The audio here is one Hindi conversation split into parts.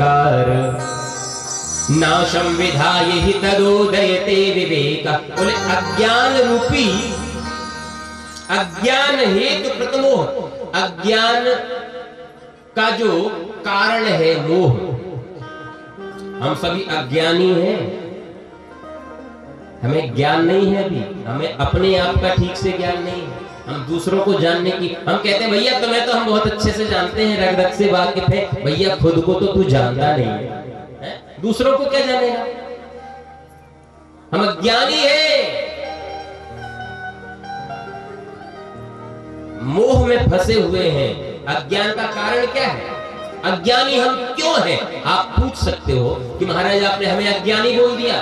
अंधकार नाशम विधाय हि तदोदयते विवेक। बोले अज्ञान रूपी, अज्ञान हेतु प्रतमोह, अज्ञान का जो कारण है मोह। हम सभी अज्ञानी हैं, हमें ज्ञान नहीं है अभी, हमें अपने आप का ठीक से ज्ञान नहीं है। हम दूसरों को जानने की, हम कहते हैं भैया तुम्हें तो हम बहुत अच्छे से जानते हैं, रग रग से वाकिफ है। भैया खुद को तो तू जानता नहीं है, दूसरों को क्या जानेगा। हम अज्ञानी हैं, मोह में फंसे हुए हैं। अज्ञान का कारण क्या है, अज्ञानी हम क्यों हैं? आप पूछ सकते हो कि महाराज आपने हमें अज्ञानी बोल दिया,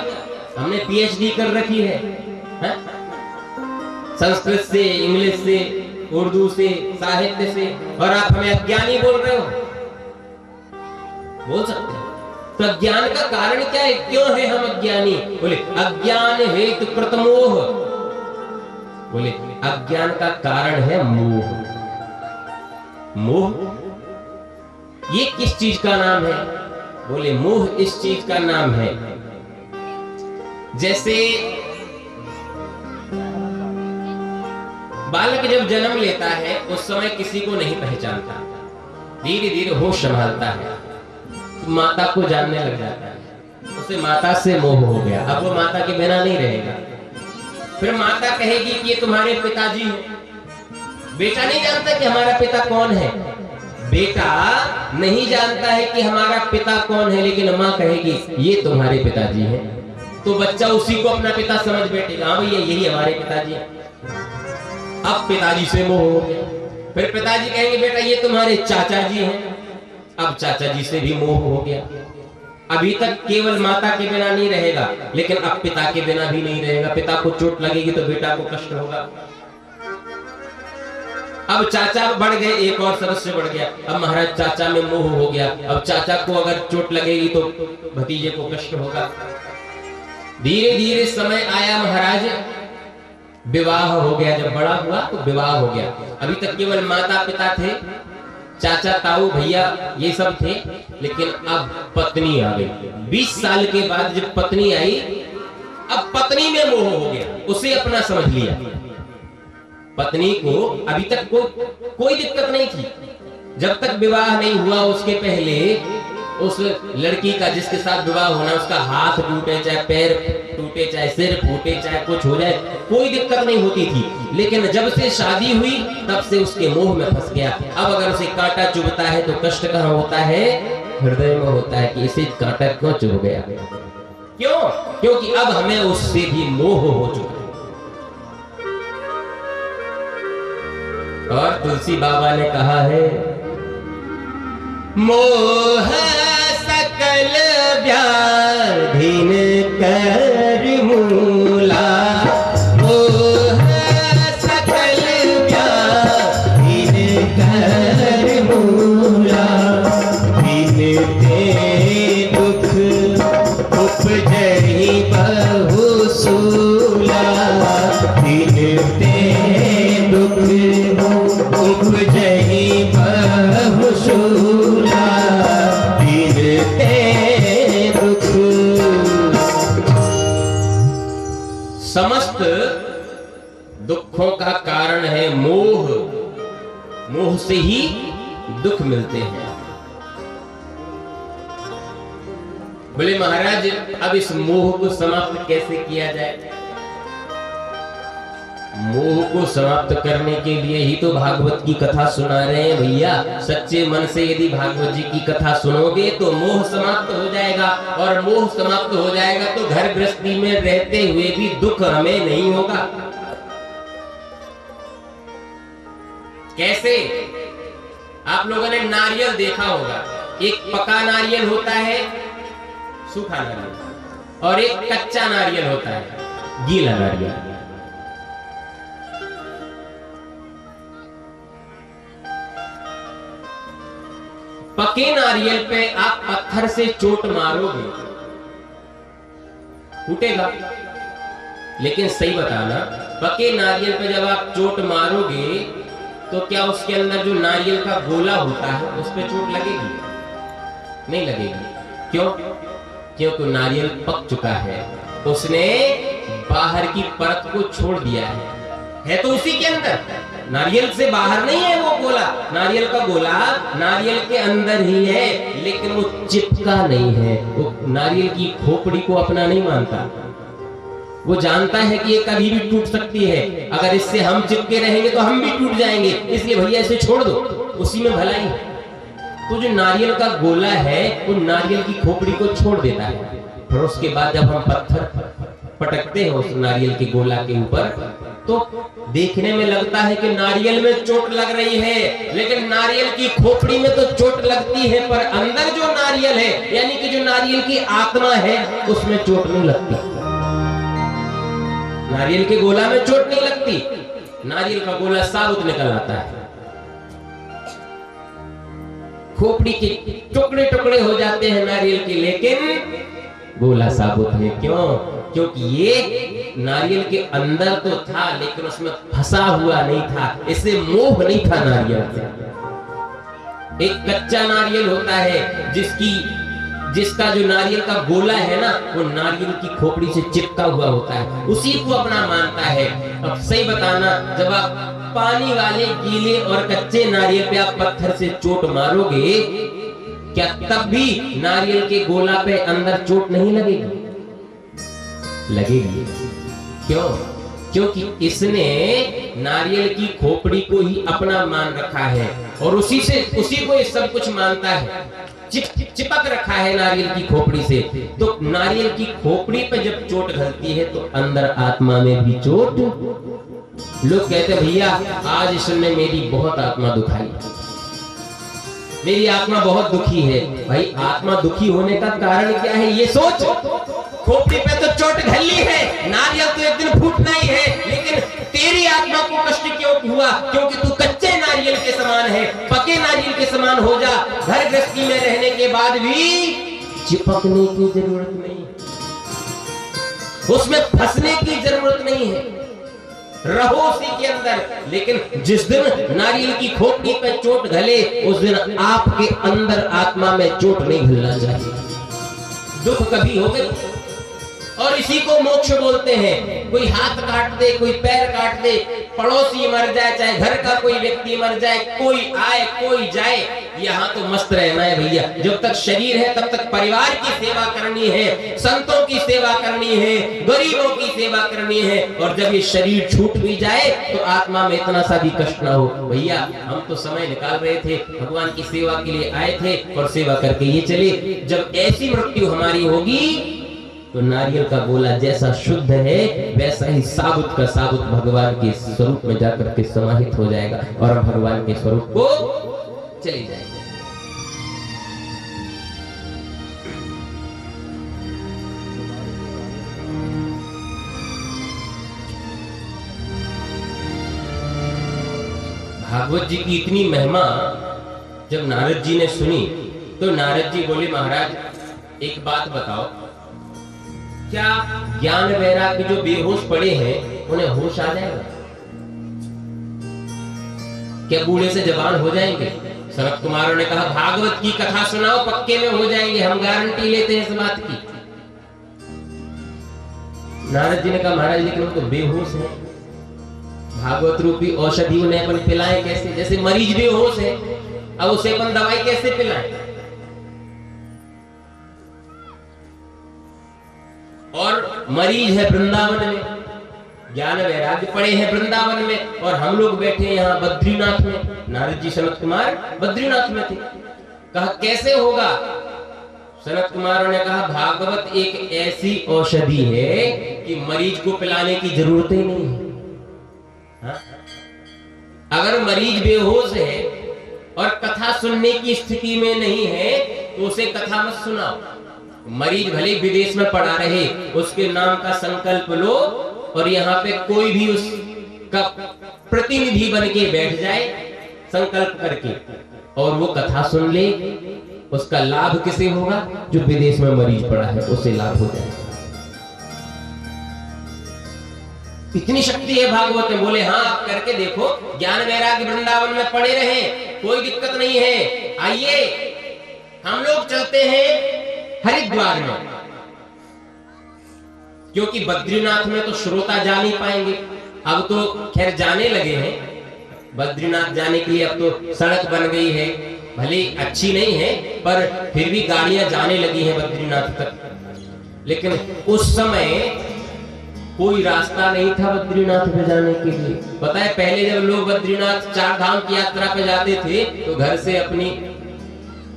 हमने पीएचडी कर रखी है, संस्कृत से, इंग्लिश से, उर्दू से, साहित्य से, और आप हमें अज्ञानी बोल रहे हो। बोल सकते हो। तो अज्ञान का कारण क्या है, क्यों है हम अज्ञानी? बोले अज्ञान हेतु प्रतमोह। बोले अज्ञान का कारण है मोह। मोह ये किस चीज का नाम है? बोले मोह इस चीज का नाम है, जैसे बालक जब जन्म लेता है उस समय किसी को नहीं पहचानता, धीरे धीरे होश संभालता है, तो माता को जानने लग जाता है, उसे माता से मोह हो गया, अब वो माता के बिना नहीं रहेगा। फिर माता कहेगी कि ये तुम्हारे पिताजी हैं। बेटा नहीं जानता कि हमारा पिता कौन है, बेटा नहीं जानता है कि हमारा पिता कौन है, लेकिन माँ कहेगी ये तुम्हारे पिताजी हैं। तो बच्चा उसी को अपना पिता समझ बैठेगा, हाँ भैया यही हमारे पिताजी हैं। अब पिताजी से मोह हो गया। फिर पिताजी कहेंगे बेटा ये तुम्हारे चाचा जी हैं, अब चाचा जी से भी मोह हो गया। अभी तक केवल माता के बिना नहीं रहेगा, लेकिन अब पिता के बिना भी नहीं रहेगा। पिता को चोट लगेगी तो बेटा को कष्ट होगा। अब चाचा बढ़ गए, एक और सदस्य बढ़ गया, अब महाराज चाचा में मोह हो गया। अब चाचा को अगर चोट लगेगी तो भतीजे को कष्ट होगा। धीरे धीरे समय आया महाराज, विवाह हो गया। जब बड़ा हुआ तो विवाह हो गया। अभी तक केवल माता पिता थे, चाचा ताऊ भैया ये सब थे, लेकिन अब पत्नी आ गई। 20 साल के बाद जब पत्नी आई, अब पत्नी में मोह हो गया, उसे अपना समझ लिया। पत्नी को अभी तक कोई दिक्कत नहीं थी। जब तक विवाह नहीं हुआ उसके पहले उस लड़की का जिसके साथ विवाह होना, उसका हाथ टूटे, चाहे पैर टूटे, चाहे सिर फूटे, चाहे कुछ हो जाए, कोई दिक्कत नहीं होती थी। लेकिन जब से शादी हुई तब से उसके मोह में फंस गया। अब अगर उसे कांटा चुभता है तो कष्ट कहाँ होता है? हृदय में होता है कि इसे कांटा क्यों चुभ गया। क्यों? क्योंकि अब हमें उससे भी मोह हो चुका है। और तुलसी बाबा ने कहा है मोह सकल व्याधिन कर मूला, मोह सकल व्याधिन कर मूला, बिनते दुख उपजहि बहु सूला, बिनते दुख उपजहि बहु सूला, बिनते दुख। समस्त दुखों का कारण है मोह। मोह से ही दुख मिलते हैं। बोले महाराज अब इस मोह को समाप्त कैसे किया जाए? मोह को समाप्त करने के लिए ही तो भागवत की कथा सुना रहे हैं भैया। सच्चे मन से यदि भागवत जी की कथा सुनोगे तो मोह समाप्त हो जाएगा, और मोह समाप्त हो जाएगा तो घर गृहस्थी में रहते हुए भी दुख हमें नहीं होगा। कैसे? आप लोगों ने नारियल देखा होगा, एक पका नारियल होता है, सूखा नारियल, और एक कच्चा नारियल होता है, गीला नारियल। पके नारियल पे आप पत्थर से चोट मारोगे फूटेगा, लेकिन सही बताना, पके नारियल पे जब आप चोट मारोगे तो क्या उसके अंदर जो नारियल का गोला होता है उस पे चोट लगेगी? नहीं लगेगी। क्यों? क्योंकि नारियल पक चुका है, उसने बाहर की परत को छोड़ दिया है तो उसी के अंदर, नारियल से बाहर नहीं है वो गोला, नारियल का गोला नारियल के अंदर ही है, लेकिन वो चिपका नहीं है, वो नारियल की खोपड़ी को अपना नहीं मानता। वो जानता है कि ये कभी भी टूट सकती है, अगर इससे हम चिपके रहेंगे तो हम भी टूट जाएंगे, इसलिए भैया इसे छोड़ दो, उसी में भलाई है। तो जो नारियल का गोला है वो नारियल की खोपड़ी को छोड़ देता है। फिर उसके बाद जब हम पत्थर पटकते हैं उस नारियल के गोला के ऊपर, तो देखने में लगता है कि नारियल में चोट लग रही है, लेकिन नारियल की खोपड़ी में तो चोट लगती है, पर अंदर जो नारियल है, यानी कि जो नारियल की आत्मा है, उसमें चोट नहीं लगती। नारियल के गोला में चोट नहीं लगती, नारियल का गोला साबुत निकल आता है, खोपड़ी के टुकड़े टुकड़े हो जाते हैं नारियल के, लेकिन गोला साबुत है। क्यों? क्योंकि ये नारियल के अंदर तो था, लेकिन उसमें फंसा हुआ नहीं था, इससे मोह नहीं था नारियल से। एक कच्चा नारियल होता है जिसका जो नारियल का गोला है ना, वो नारियल की खोपड़ी से चिपका हुआ होता है, उसी को अपना मानता है। अब सही बताना, जब आप पानी वाले गीले और कच्चे नारियल पे आप पत्थर से चोट मारोगे, क्या तब भी नारियल के गोला पे अंदर चोट नहीं लगेगी? लगेगी। क्यों? क्योंकि इसने नारियल की खोपड़ी को ही अपना मान रखा है और उसी को ये सब कुछ मानता है, चिपक रखा है नारियल की खोपड़ी से। तो नारियल की खोपड़ी पे जब चोट घलती है तो अंदर आत्मा में भी चोट। लोग कहते भैया आज इसने मेरी बहुत आत्मा दुखाई, मेरी आत्मा बहुत दुखी है। भाई आत्मा दुखी होने का कारण क्या है ये सोच। खोपड़ी पे तो चोट घली है, नारियल तो एक दिन फूटना ही है, लेकिन तेरी आत्मा को कष्ट क्यों हुआ? क्योंकि तू कच्चे नारियल के समान है, पके नारियल के समान हो जा। घर गृहस्थी में रहने के बाद भी चिपकने की जरूरत नहीं, उसमें फंसने की जरूरत नहीं है, रहो उसी के अंदर। लेकिन जिस दिन नारियल की खोपड़ी पे चोट घले, उस दिन आपके अंदर आत्मा में चोट नहीं घलना चाहिए। दुख कभी हो गए और इसी को मोक्ष बोलते हैं। कोई हाथ काट दे, कोई पैर काट दे, पड़ोसी मर जाए, चाहे घर का कोई व्यक्ति मर जाए, कोई आए कोई जाए, यहाँ तो मस्त रहना है भैया। जब तक शरीर है तब तक परिवार की सेवा करनी है, संतों की सेवा करनी है, गरीबों की सेवा करनी है, और जब ये शरीर छूट भी जाए तो आत्मा में इतना सा भी कष्ट ना हो। भैया हम तो समय निकाल रहे थे, भगवान की सेवा के लिए आए थे और सेवा करके ये चले। जब ऐसी मृत्यु हमारी होगी तो नारियल का गोला जैसा शुद्ध है वैसा ही साबुत का साबुत भगवान के स्वरूप में जाकर के समाहित हो जाएगा और हम भगवान के स्वरूप को चले जाएंगे। भागवत जी की इतनी महिमा जब नारद जी ने सुनी तो नारद जी बोले महाराज एक बात बताओ, क्या ज्ञान वैराग्य जो बेहोश पड़े हैं उन्हें होश आ जाएगा? क्या बूढ़े से जवान हो जाएंगे? सनत कुमारों ने कहा भागवत की कथा सुनाओ, पक्के में हो जाएंगे, हम गारंटी लेते हैं इस बात की। नारद जी ने कहा महाराज लेकिन वो तो बेहोश है, भागवत रूपी औषधि उन्हें अपन पिलाएं कैसे? जैसे मरीज बेहोश है, अब उसे अपन दवाई कैसे पिलाएं? और मरीज है वृंदावन में, ज्ञान वैराग्य पड़े हैं वृंदावन में, और हम लोग बैठे यहाँ बद्रीनाथ में। नारद जी सनत कुमार बद्रीनाथ में थे। कहा कैसे होगा? सनत कुमारों ने कहा भागवत एक ऐसी औषधि है कि मरीज को पिलाने की जरूरत ही नहीं है। हाँ? अगर मरीज बेहोश है और कथा सुनने की स्थिति में नहीं है तो उसे कथा मत सुनाओ। मरीज भले विदेश में पड़ा रहे, उसके नाम का संकल्प लो और यहाँ पे कोई भी उसका प्रतिनिधि बन के बैठ जाए संकल्प करके, और वो कथा सुन ले, उसका लाभ किसे होगा? जो विदेश में मरीज पड़ा है उसे लाभ हो जाए। इतनी शक्ति है भागवत में। बोले हाँ आप करके देखो, ज्ञान वैराग्य वृंदावन में पड़े रहे, कोई दिक्कत नहीं है, आइए हम लोग चलते हैं हरिद्वार में, क्योंकि बद्रीनाथ में तो श्रोता जा नहीं पाएंगे। अब तो खैर जाने लगे हैं, बद्रीनाथ जाने के लिए अब तो सड़क बन गई है, भले अच्छी नहीं है पर फिर भी गाड़ियां जाने लगी हैं बद्रीनाथ तक। लेकिन उस समय कोई रास्ता नहीं था बद्रीनाथ पे जाने के लिए। पता है पहले जब लोग बद्रीनाथ 4 धाम की यात्रा पे जाते थे तो घर से अपनी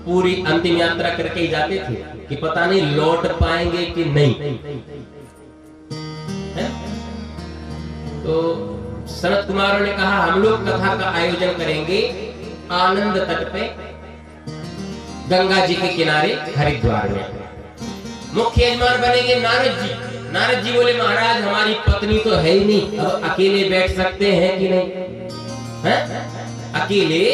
पूरी अंतिम यात्रा करके ही जाते थे कि पता नहीं लौट पाएंगे कि नहीं है? तो सनत कुमारों ने कहा हम लोग कथा का आयोजन करेंगे आनंद तट पे, गंगा जी के किनारे हरिद्वार में। मुख्य यजमान बनेंगे नारद जी। नारद जी बोले महाराज हमारी पत्नी तो है ही नहीं, अब अकेले बैठ सकते हैं कि नहीं है? अकेले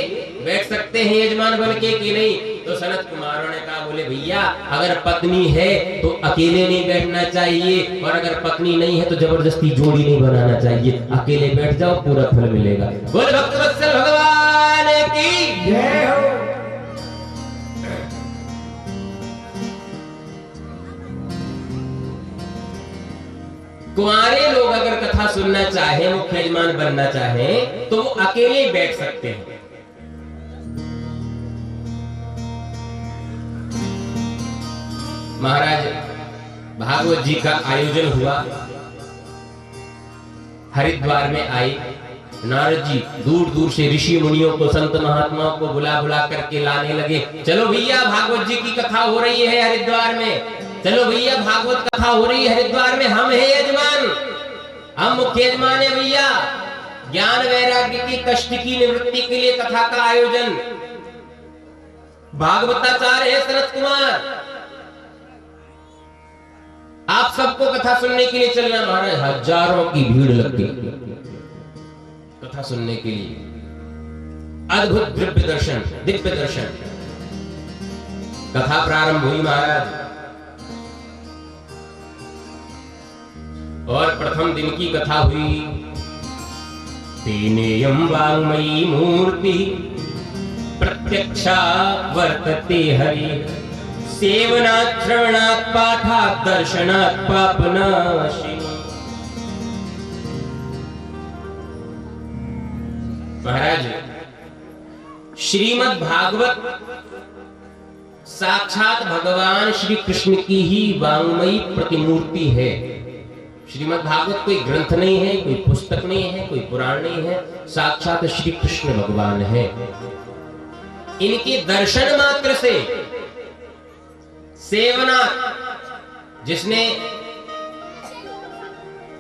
बैठ सकते हैं यजमान बन के कि नहीं? तो सनत कुमारों ने कहा बोले भैया अगर पत्नी है तो अकेले नहीं बैठना चाहिए, और अगर पत्नी नहीं है तो जबरदस्ती जोड़ी नहीं बनाना चाहिए। अकेले बैठ जाओ पूरा फल मिलेगा। बोले भक्तवत्सल भगवान की जय हो। कुंवारे लोग अगर कथा सुनना चाहे, मुख्य यजमान बनना चाहे तो वो अकेले बैठ सकते हैं। महाराज भागवत जी का आयोजन हुआ, हरिद्वार में आए नारद जी। दूर दूर से ऋषि मुनियों को, संत महात्माओं को बुला बुला करके लाने लगे। चलो भैया भागवत जी की कथा हो रही है हरिद्वार में, चलो भैया भागवत कथा हो रही है हरिद्वार में, हम है यजमान, हम मुख्य यजमान है भैया। ज्ञान वैराग्य की कष्ट की निवृत्ति के लिए कथा का आयोजन, भागवताचार्य है सनत कुमार, आप सबको कथा सुनने के लिए चलना। महाराज हजारों की भीड़ लग गई कथा सुनने के लिए। अद्भुत दिव्य दर्शन, दिव्य दर्शन। कथा प्रारंभ हुई महाराज, और प्रथम दिन की कथा हुई। तेनेयं वाङ्मयी मूर्ति प्रत्यक्षा वर्तते हरि, सेवनात् श्रवणात् पाठात् दर्शनात् पापनाशिनी। महाराज श्रीमद् भागवत साक्षात भगवान श्री कृष्ण की ही वाङ्मयी प्रतिमूर्ति है। श्रीमद् भागवत कोई ग्रंथ नहीं है, कोई पुस्तक नहीं है, कोई पुराण नहीं है, साक्षात श्री कृष्ण भगवान है। इनके दर्शन मात्र से, सेवना जिसने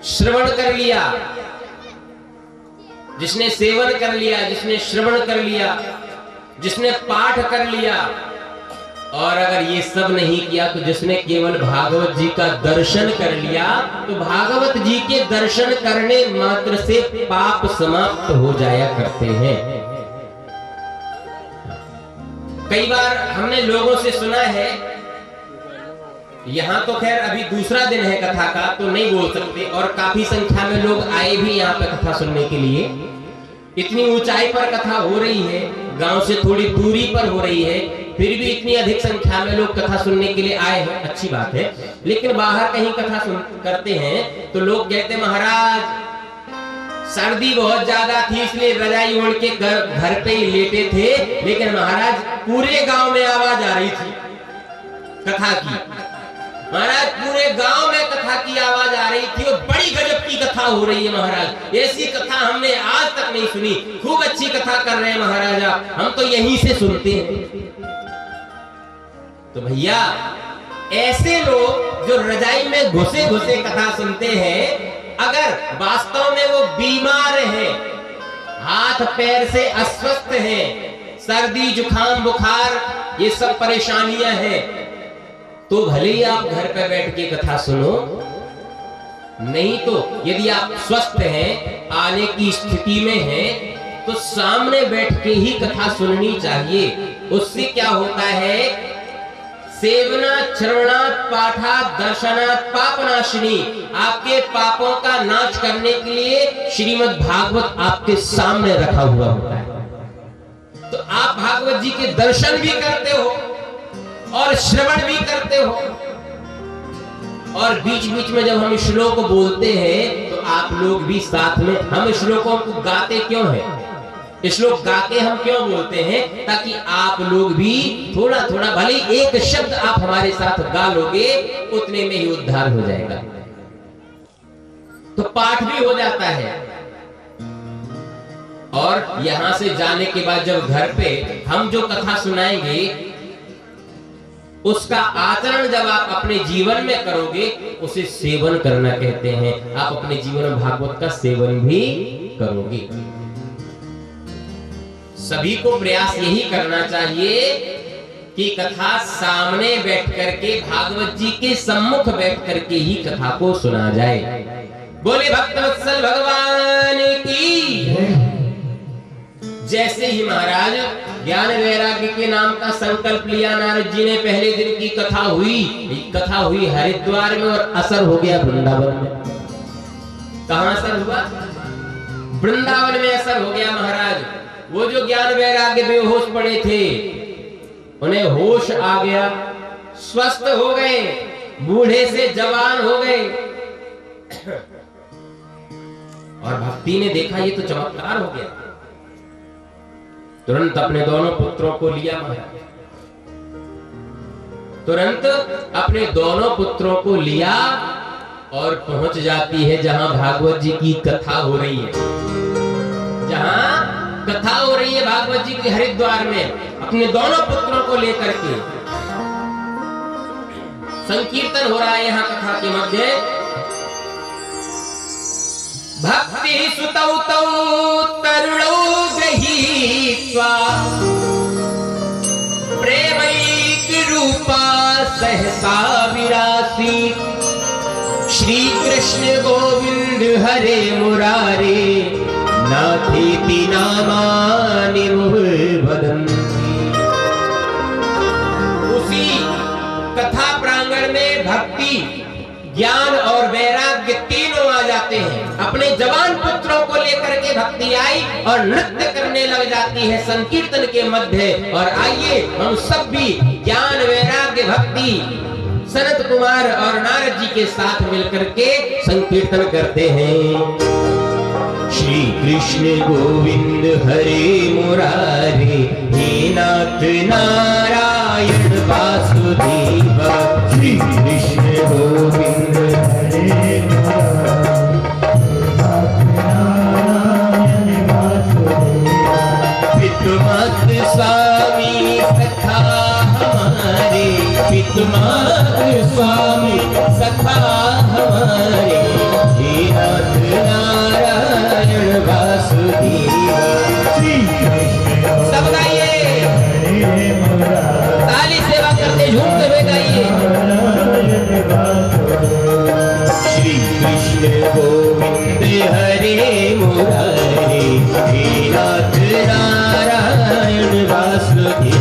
श्रवण कर लिया, जिसने सेवन कर लिया, जिसने श्रवण कर लिया, जिसने पाठ कर लिया, और अगर ये सब नहीं किया तो जिसने केवल भागवत जी का दर्शन कर लिया, तो भागवत जी के दर्शन करने मात्र से पाप समाप्त हो जाया करते हैं। कई बार हमने लोगों से सुना है, यहाँ तो खैर अभी दूसरा दिन है कथा का तो नहीं बोल सकते, और काफी संख्या में लोग आए भी यहाँ पे कथा सुनने के लिए। इतनी ऊंचाई पर कथा हो रही है, गांव से थोड़ी दूरी पर हो रही है, फिर भी इतनी अधिक संख्या में लोग कथा सुनने के लिए आए हैं, अच्छी बात है। लेकिन बाहर कहीं कथा करते हैं तो लोग कहते महाराज सर्दी बहुत ज्यादा थी इसलिए रजाई ओढ़ के घर पे ही लेटे थे, लेकिन महाराज पूरे गांव में आवाज आ रही थी कथा की। महाराज पूरे गांव में कथा की आवाज आ रही थी, और बड़ी गजब की कथा हो रही है महाराज, ऐसी कथा हमने आज तक नहीं सुनी, खूब अच्छी कथा कर रहे हैं महाराजा, हम तो यहीं से सुनते हैं। तो भैया ऐसे लोग जो रजाई में घुसे घुसे कथा सुनते हैं, अगर वास्तव में वो बीमार हैं, हाथ पैर से अस्वस्थ हैं, सर्दी जुकाम बुखार ये सब परेशानियां हैं, तो भले ही आप घर पर बैठ के कथा सुनो, नहीं तो यदि आप स्वस्थ हैं, आने की स्थिति में हैं, तो सामने बैठ के ही कथा सुननी चाहिए। उससे क्या होता है, सेवना श्रवणात् पाठात् दर्शनात् पापनाशिनी, आपके पापों का नाश करने के लिए श्रीमद् भागवत आपके सामने रखा हुआ होता है। तो आप भागवत जी के दर्शन भी करते हो, और श्रवण भी करते हो। और बीच बीच में जब हम श्लोक बोलते हैं तो आप लोग भी साथ में, हम श्लोकों को गाते क्यों हैं? श्लोक गा के हम क्यों बोलते हैं? ताकि आप लोग भी थोड़ा थोड़ा, भले एक शब्द आप हमारे साथ गा लोगे उतने में ही उद्धार हो जाएगा, तो पाठ भी हो जाता है। और यहां से जाने के बाद जब घर पे हम जो कथा सुनाएंगे उसका आचरण जब आप अपने जीवन में करोगे उसे सेवन करना कहते हैं। आप अपने जीवन में भागवत का सेवन भी करोगे। सभी को प्रयास यही करना चाहिए कि कथा सामने बैठ करके, भागवत जी के सम्मुख बैठ करके ही कथा को सुना जाए। बोले भक्तवत्सल भगवान की। जैसे ही महाराज ज्ञान वैराग्य के नाम का संकल्प लिया नारद जी ने, पहले दिन की कथा हुई हरिद्वार में और असर हो गया वृंदावन में। कहां असर हुआ? वृंदावन में असर हो गया महाराज। वो जो ज्ञान वैराग्य बेहोश पड़े थे उन्हें होश आ गया, स्वस्थ हो गए, बूढ़े से जवान हो गए। और भक्ति ने देखा ये तो चमत्कार हो गया, तुरंत अपने दोनों पुत्रों को लिया महाराज, तुरंत अपने दोनों पुत्रों को लिया और पहुंच जाती है जहां भागवत जी की कथा हो रही है। जहां कथा हो रही है भागवत जी की हरिद्वार में, अपने दोनों पुत्रों को लेकर के संकीर्तन हो रहा है यहाँ कथा के मध्य। भक्ति सुतौ तौ तरुणौ गृहीत्वा प्रेमैक रूपा सहसा विरासी श्री कृष्ण गोविंद हरे मुरारे नाथेति नामानि वदन्ति। उसी कथा प्रांगण में भक्ति, ज्ञान और वैराग्य तीनों आ जाते हैं। अपने जवान पुत्रों को लेकर के भक्ति आई और नृत्य करने लग जाती है संकीर्तन के मध्य। और आइए हम सब भी ज्ञान वैराग्य भक्ति सनत कुमार और नारद जी के साथ मिलकर के संकीर्तन करते हैं। श्री कृष्ण गोविंद हरे मुरारे हे नाथ नारायण वासुदेव। श्री कृष्ण गोविंद हरे पितुमात स्वामी सखा हमारे, पितुमात स्वामी सखा हमारे हे नाथ नारायण वासुदेव। सब गाइए, ताली सेवा करते झूमते हुए गाइए। श्री कृष्ण गोविंद हरे मुरारे हे नाथ नारायण वासुदेव।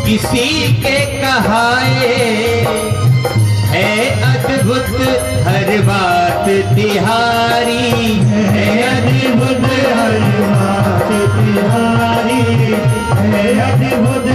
किसी के कहाए है अद्भुत हर बात तिहारी, है अद्भुत हर बात तिहारी, है अद्भुत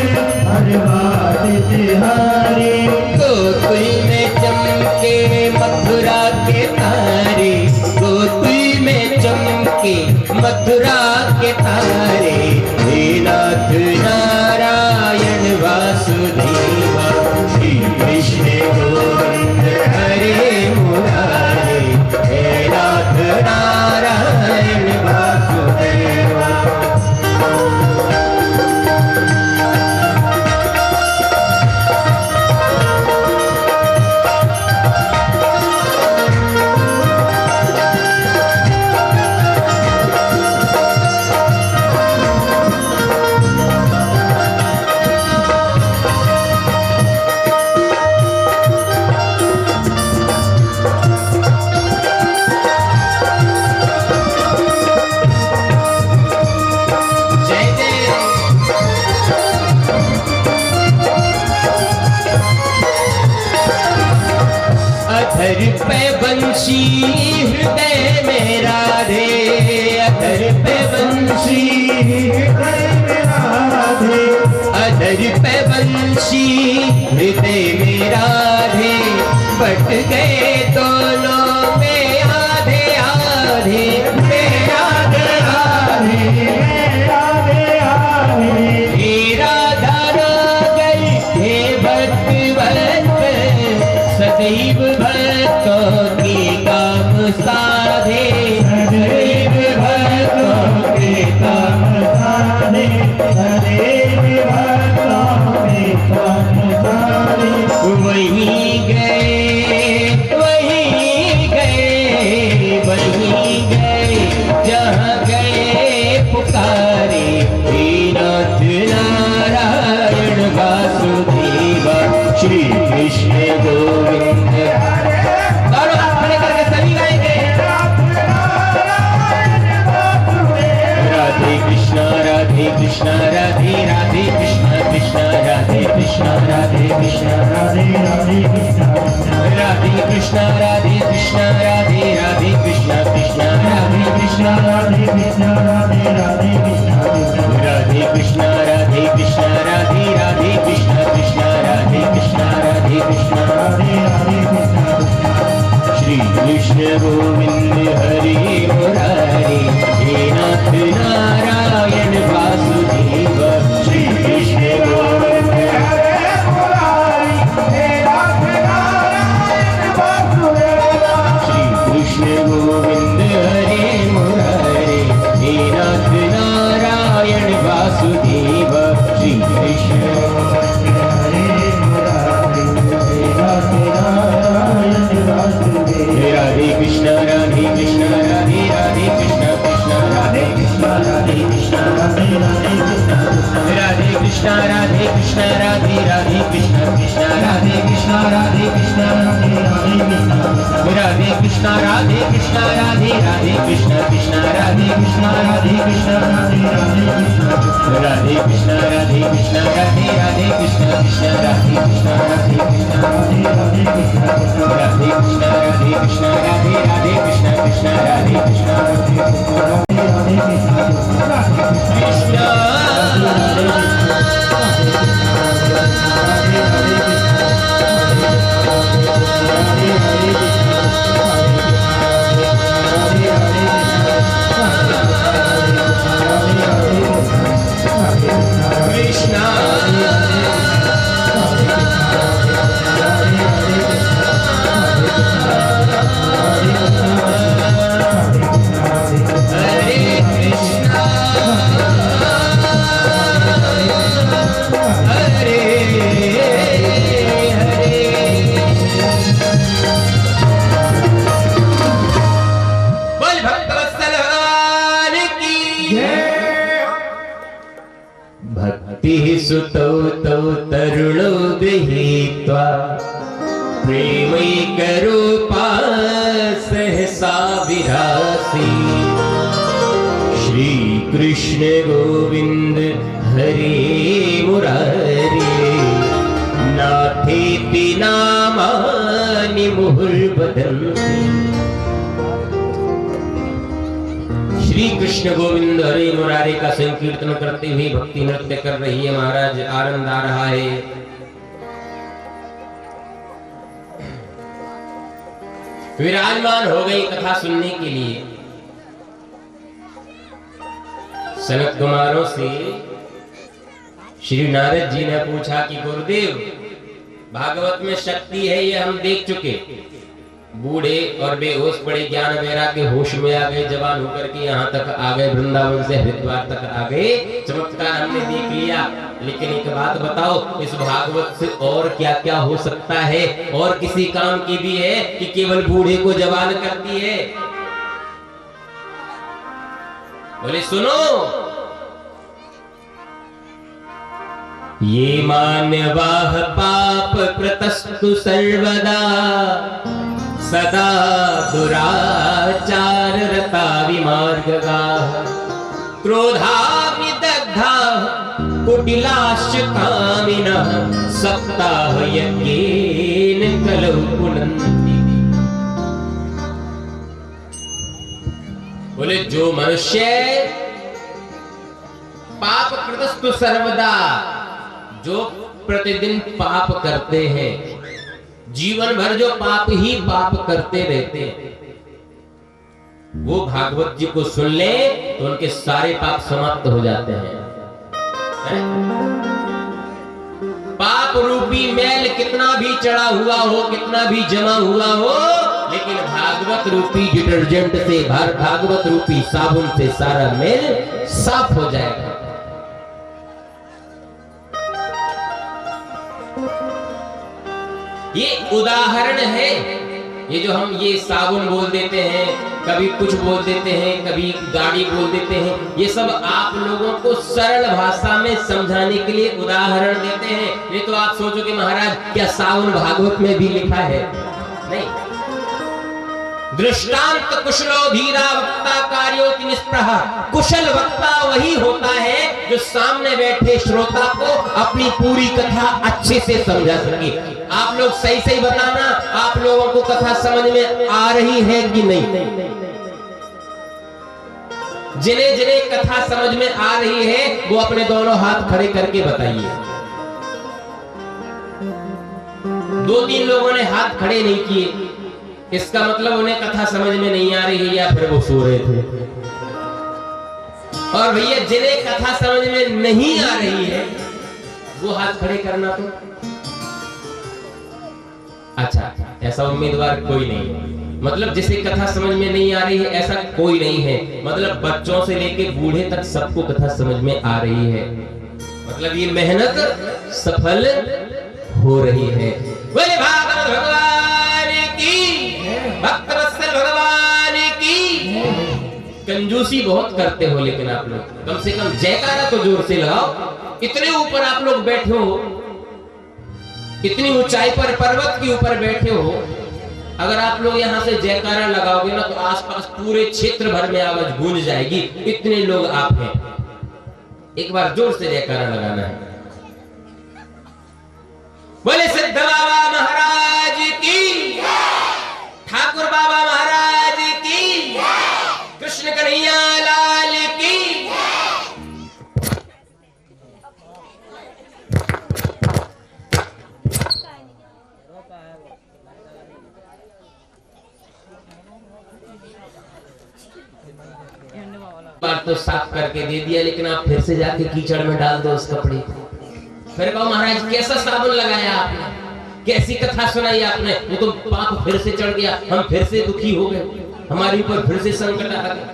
हर बात तिहारी। तो गोकुल में चमके मथुरा के तारे, गोकुल में चमके मथुरा के तारे, हे नाथ नारायण वासुदेवा, श्री कृष्ण गोविंद हरे मुरारे, हे नाथ नारायण वासुदेवा। अधर पे बंशी हृदय में राधे, अधर पे बंशी हृदय में राधे, अधर पे बंशी हृदय में राधे, बट गए दोनों में आधे आधे, राधे राधे राधे राधे, हे राधा गई हे भक्त भक्त, सदैव भक्तों के काम साधे, सदैव भक्तों के काम साधे, सदैव भक्तों के काम साधे। वहीं गए वहीं गए वहीं गए जहाँ गए पुकारे, हे नाथ नारायण वासुदेवा, श्री कृष्ण गोविंद। दोनों हाथ खड़े करके सभी गाएंगे। राधे कृष्णा राधे कृष्णा राधे राधे कृष्णा कृष्णा राधे कृष्णा राधे कृष्णा राधे राधे कृष्णा, राधे कृष्णा राधे कृष्णा राधे राधे कृष्णा कृष्णा राधे कृष्णा राधे कृष्णा राधे राधे कृष्णा, राधे कृष्णा राधे कृष्णा राधे राधे कृष्णा कृष्णा राधे कृष्णा राधे कृष्णा राधे राधे कृष्णा, श्री कृष्ण गोविंद हरे मुरारे, हे नाथ नारायण वासुदेव, श्री कृष्ण गोविंद हरे मुरारे, हे नाथ नारायण वासुदेव, श्री कृष्ण गोविंद हरे मुरारे, हे नाथ नारायण वासुदेव, श्री कृष्ण राधे कृष्णा राधे कृष्णा राधे राधे कृष्णा कृष्णा राधे कृष्णा राधे कृष्णा राधे राधे कृष्णा, राधे कृष्णा राधे कृष्णा राधे राधे कृष्णा कृष्णा राधे कृष्णा राधे कृष्णा राधे राधे कृष्णा, राधे कृष्णा राधे कृष्णा राधे राधे कृष्णा कृष्णा राधे कृष्णा राधे कृष्णा राधे राधे कृष्णा, राधे कृष्णा राधे कृष्णा राधे राधे कृष्णा कृष्णा राधे कृष्णा राधे कृष्णा राधे राधे कृष्णा, राधे कृष्णा राधे कृष्णा राधे राधे कृष्णा कृष्णा राधे कृष्णा राधे कृष्णा राधे राधे कृष्णा सुतो तो तरुणो गृहीत्वा प्रेमैकरूपा सहसा विरासी, श्री कृष्ण गोविंद हरे मुरारे, नाथेति नामानि मुहुर्वदन्ति। श्री कृष्ण गोविंद हरे मुरारे का संकीर्तन करते हुए भक्ति नृत्य कर रही है महाराज, आनंद आ रहा है। विराजमान हो गई कथा सुनने के लिए। सनत कुमारों से श्री नारद जी ने पूछा कि गुरुदेव, भागवत में शक्ति है ये हम देख चुके, बूढ़े और बेहोश पड़े, ज्ञान वैराग्य होश में आ गए, जवान होकर के यहाँ तक आ गए, वृंदावन से हरिद्वार तक आ गए, चमत्कार हमने देख लिया। लेकिन एक बात बताओ, इस भागवत से और क्या क्या हो सकता है? और किसी काम की भी है कि केवल बूढ़े को जवान करती है? बोले सुनो, ये मानवाः पाप कृतस्तु सर्वदा सदा दुराचार रता विमार्गगाः क्रोधाग्निदग्धाः कुटिलाश्च कामिनः सप्ताह यज्ञेन कलौ पुनन्ति। बोले जो मनुष्य पाप कृतस्तु सर्वदा, जो प्रतिदिन पाप करते हैं, जीवन भर जो पाप ही पाप करते रहते हैं, वो भागवत जी को सुन ले तो उनके सारे पाप समाप्त हो जाते हैं। पाप रूपी मैल कितना भी चढ़ा हुआ हो, कितना भी जमा हुआ हो, लेकिन भागवत रूपी डिटर्जेंट से, भागवत रूपी साबुन से सारा मैल साफ हो जाएगा। ये उदाहरण है। ये जो हम ये साबुन बोल देते हैं, कभी कुछ बोल देते हैं, कभी गाड़ी बोल देते हैं, ये सब आप लोगों को सरल भाषा में समझाने के लिए उदाहरण देते हैं। ये तो आप सोचो कि महाराज क्या साबुन भागवत में भी लिखा है? नहीं। दृष्टांत कुशलो धीरा वक्ता कार्योति निष्प्रह। कुशल वक्ता वही होता है जो सामने बैठे श्रोता को अपनी पूरी कथा अच्छे से समझा सके। आप लोग सही सही बताना, आप लोगों को कथा समझ में आ रही है कि नहीं? जिन्हें जिन्हें कथा समझ में आ रही है वो अपने दोनों हाथ खड़े करके बताइए। 2-3 लोगों ने हाथ खड़े नहीं किए, इसका मतलब उन्हें कथा समझ में नहीं आ रही है या फिर वो सो रहे थे। और भैया जिन्हें कथा समझ में नहीं आ रही है वो हाथ खड़े करना। तो अच्छा, ऐसा उम्मीदवार कोई नहीं है। मतलब जिसे कथा समझ में नहीं आ रही है ऐसा कोई नहीं है। मतलब बच्चों से लेके बूढ़े तक सबको कथा समझ में आ रही है। मतलब ये मेहनत सफल हो रही है। बोले भागवत भगवान की, भक्तवत्सल भगवान की। कंजूसी बहुत करते हो लेकिन आप लोग कम से कम जयकारा तो जोर से लगाओ। इतने ऊपर आप लोग बैठे हो, इतनी ऊंचाई पर, पर्वत के ऊपर बैठे हो, अगर आप लोग यहाँ से जयकारा लगाओगे ना तो आसपास पूरे क्षेत्र भर में आवाज गूंज जाएगी। इतने लोग आप हैं, एक बार जोर से जयकारा लगाना है। बोले सिद्ध बाबा महाराज की, ठाकुर बाबा महाराज की, कृष्ण कन्हैया लाल की। बार तो साफ करके दे दिया, लेकिन आप फिर से जाके कीचड़ में डाल दो उस कपड़े को। फिर कहो महाराज कैसा साबुन लगाया आपने, कैसी कथा सुनाई आपने, वो तो पाप फिर से चढ़ गया, हम फिर से दुखी हो गए, हमारे ऊपर फिर से संकट आ गया।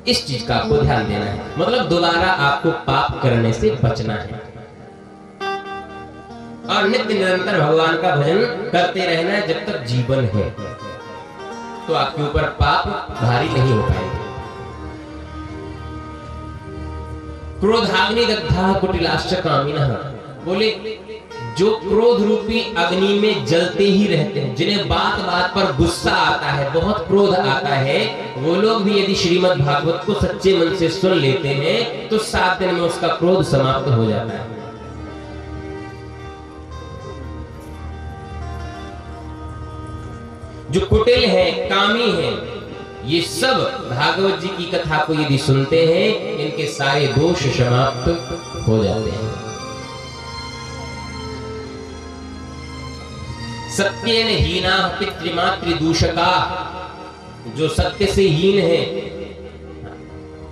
इस चीज का आपको ध्यान देना है। मतलब दोबारा आपको पाप करने से बचना है और नित्य निरंतर भगवान का भजन करते रहना है जब तक जीवन है, तो आपके ऊपर पाप भारी नहीं हो पाएंगे। क्रोधाग्नि दग्धा कुटिलाश्च कामिनः। बोले जो क्रोध रूपी अग्नि में जलते ही रहते हैं, जिन्हें बात बात पर गुस्सा आता है, बहुत क्रोध आता है, वो लोग भी यदि श्रीमद् भागवत को सच्चे मन से सुन लेते हैं तो 7 दिन में उसका क्रोध समाप्त हो जाता है। जो कुटिल है, कामी है, ये सब भागवत जी की कथा को यदि सुनते हैं इनके सारे दोष समाप्त हो जाते हैं। सत्येन हीना पितृमातृ दूषका, जो सत्य से हीन है,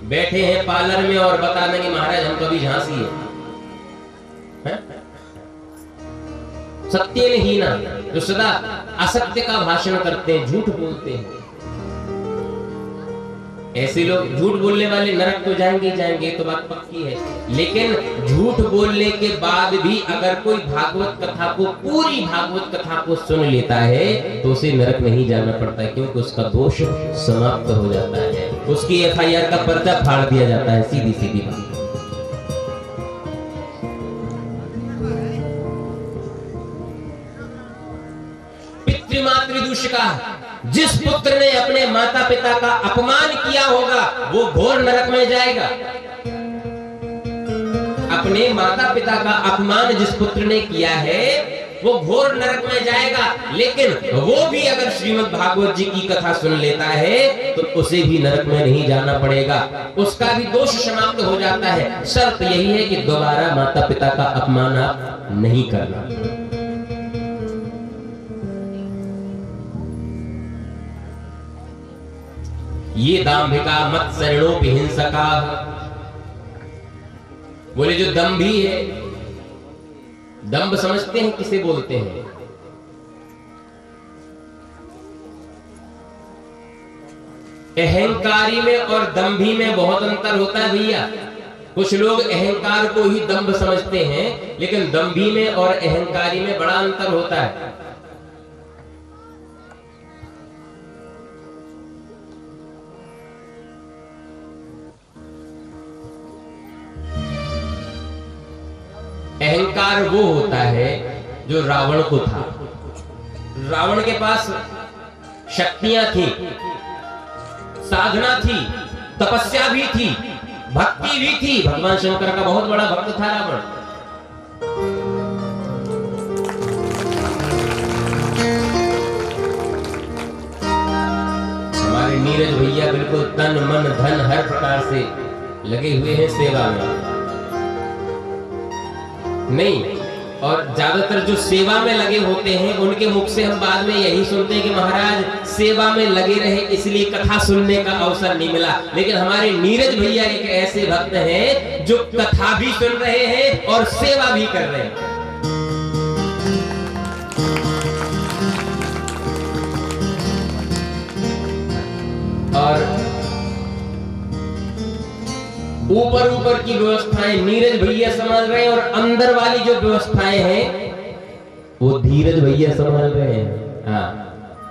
बैठे हैं पार्लर में और बता देंगे महाराज हम तो अभी झांसी है? सत्येन हीना, जो सदा असत्य का भाषण करते हैं, झूठ बोलते हैं, ऐसे लोग, झूठ बोलने वाले नरक तो जाएंगे ही जाएंगे, तो बात पक्की है। लेकिन झूठ बोलने के बाद भी अगर कोई भागवत कथा को, पूरी भागवत कथा को सुन लेता है तो उसे नरक नहीं जाना पड़ता है, क्योंकि उसका दोष समाप्त हो जाता है, उसकी FIR का पर्चा फाड़ दिया जाता है, सीधी सीधी बात। पितृमातृदूषका, जिस पुत्र ने अपने माता पिता का अपमान किया होगा वो घोर नरक में जाएगा। अपने माता पिता का अपमान जिस पुत्र ने किया है वो घोर नरक में जाएगा। लेकिन वो भी अगर श्रीमद् भागवत जी की कथा सुन लेता है तो उसे भी नरक में नहीं जाना पड़ेगा, उसका भी दोष समाप्त हो जाता है। शर्त यही है कि दोबारा माता पिता का अपमान आप नहीं करना। ये दाम्भिका मत्सरणोपि हिंसका, बोले जो दंभी है, दंभ समझते हैं किसे बोलते हैं? अहंकारी में और दंभी में बहुत अंतर होता है भैया। कुछ लोग अहंकार को ही दंभ समझते हैं, लेकिन दंभी में और अहंकारी में बड़ा अंतर होता है। अहंकार वो होता है जो रावण को था। रावण के पास शक्तियां थी, साधना थी, तपस्या भी थी, भक्ति भी थी। भगवान शंकर का बहुत बड़ा भक्त था रावण। हमारे नीरज भैया बिल्कुल तन मन धन हर प्रकार से लगे हुए हैं सेवा में। नहीं, और ज्यादातर जो सेवा में लगे होते हैं उनके मुख से हम बाद में यही सुनते हैं कि महाराज सेवा में लगे रहे इसलिए कथा सुनने का अवसर नहीं मिला। लेकिन हमारे नीरज भैया एक ऐसे भक्त हैं जो कथा भी सुन रहे हैं और सेवा भी कर रहे हैं। और ऊपर ऊपर की व्यवस्थाएं नीरज भैया संभाल रहे हैं और अंदर वाली जो व्यवस्थाएं हैं वो धीरज भैया संभाल रहे हैं। हाँ,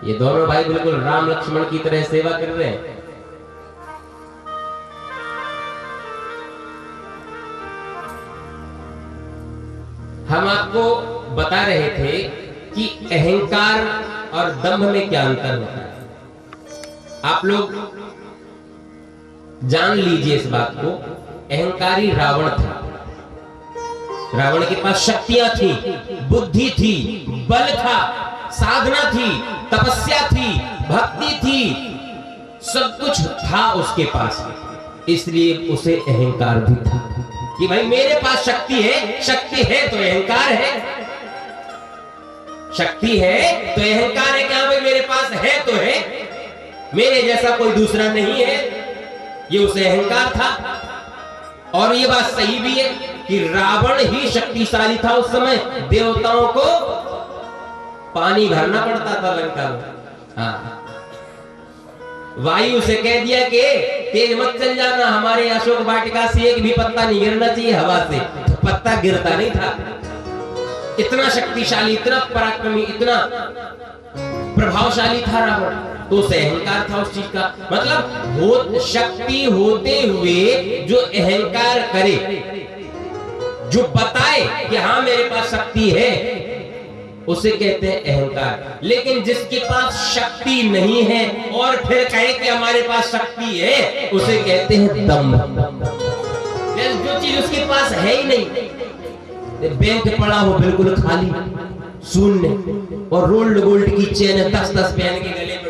ये दोनों भाई बिल्कुल राम लक्ष्मण की तरह सेवा कर रहे हैं। हम आपको बता रहे थे कि अहंकार और दंभ में क्या अंतर होता है। आप लोग जान लीजिए इस बात को। अहंकारी रावण था। रावण के पास शक्तियां थी, बुद्धि थी, बल था, साधना थी, तपस्या थी, भक्ति थी, सब कुछ था उसके पास। इसलिए उसे अहंकार भी था कि भाई मेरे पास शक्ति है, शक्ति है तो अहंकार है, शक्ति है तो अहंकार है। क्या भाई मेरे पास है तो है, मेरे जैसा कोई दूसरा नहीं है। ये उसे अहंकार था। और ये बात सही भी है कि रावण ही शक्तिशाली था उस समय। देवताओं को पानी भरना पड़ता था लंका में। हाँ, वायु से कह दिया कि तेज मत चल जाना, हमारे अशोक वाटिका से एक भी पत्ता नहीं गिरना चाहिए हवा से, तो पत्ता गिरता नहीं था। इतना शक्तिशाली, इतना पराक्रमी, इतना प्रभावशाली था रावण। तो उसे अहंकार था उस चीज का। मतलब शक्ति होते हुए जो अहंकार करे, जो बताए कि हाँ मेरे पास शक्ति है, उसे कहते हैं अहंकार। लेकिन जिसके पास शक्ति नहीं है और फिर कहे कि हमारे पास शक्ति है, उसे कहते हैं दंभ। जो चीज उसके पास है ही नहीं, बैंक पड़ा हो बिल्कुल खाली शून्य और रोल्ड गोल्ड की चेन 10-10 पहन के गले में,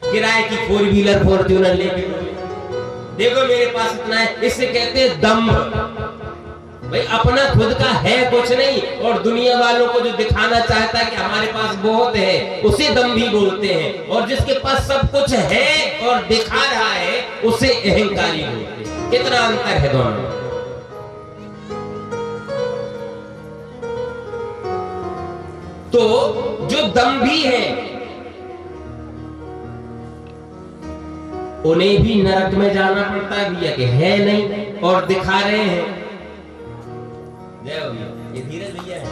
किराए की 4 व्हीलर फॉर्च्यूनर लेके, देखो मेरे पास इतना है, इससे कहते हैं दंभ। भाई अपना खुद का है कुछ नहीं, और दुनिया वालों को जो दिखाना चाहता है कि हमारे पास बहुत है, उसे दंभी बोलते हैं, और जिसके पास सब कुछ है और दिखा रहा है उसे अहंकारी बोलते हैं। कितना अंतर है दोनों। तो जो दंभी है उन्हें भी नरक में जाना पड़ता है भैया, कि है नहीं और दिखा रहे हैं। जय हो भैया, ये धीरज भैया है।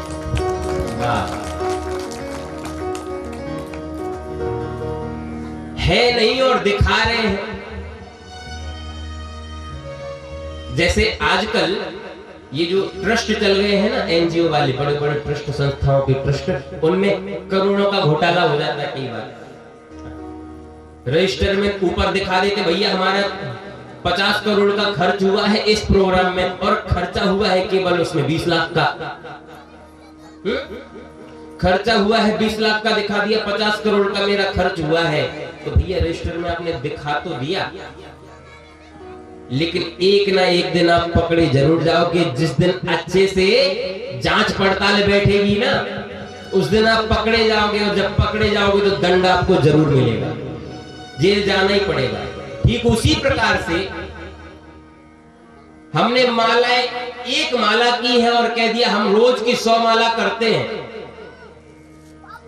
है नहीं और दिखा रहे हैं। जैसे आजकल ये जो ट्रस्ट चल गए हैं ना, एनजीओ वाले बड़े बड़े ट्रस्ट, संस्थाओं के ट्रस्ट, उनमें करोड़ों का घोटाला हो जाता है कई बार। रजिस्टर में ऊपर दिखा देते भैया हमारा 50 करोड़ का खर्च हुआ है इस प्रोग्राम में, और खर्चा हुआ है केवल उसमें 20 लाख का। खर्चा हुआ है 20 लाख का, दिखा दिया 50 करोड़ का मेरा खर्च हुआ है। तो भैया रजिस्टर में आपने दिखा तो दिया, लेकिन एक ना एक दिन आप पकड़े जरूर जाओगे। जिस दिन अच्छे से जांच पड़ताल बैठेगी ना, उस दिन आप पकड़े जाओगे, और जब पकड़े जाओगे तो दंड आपको जरूर मिलेगा, जेल जाना ही पड़ेगा। ठीक उसी प्रकार से हमने मालाएं एक माला की है और कह दिया हम रोज की 100 माला करते हैं,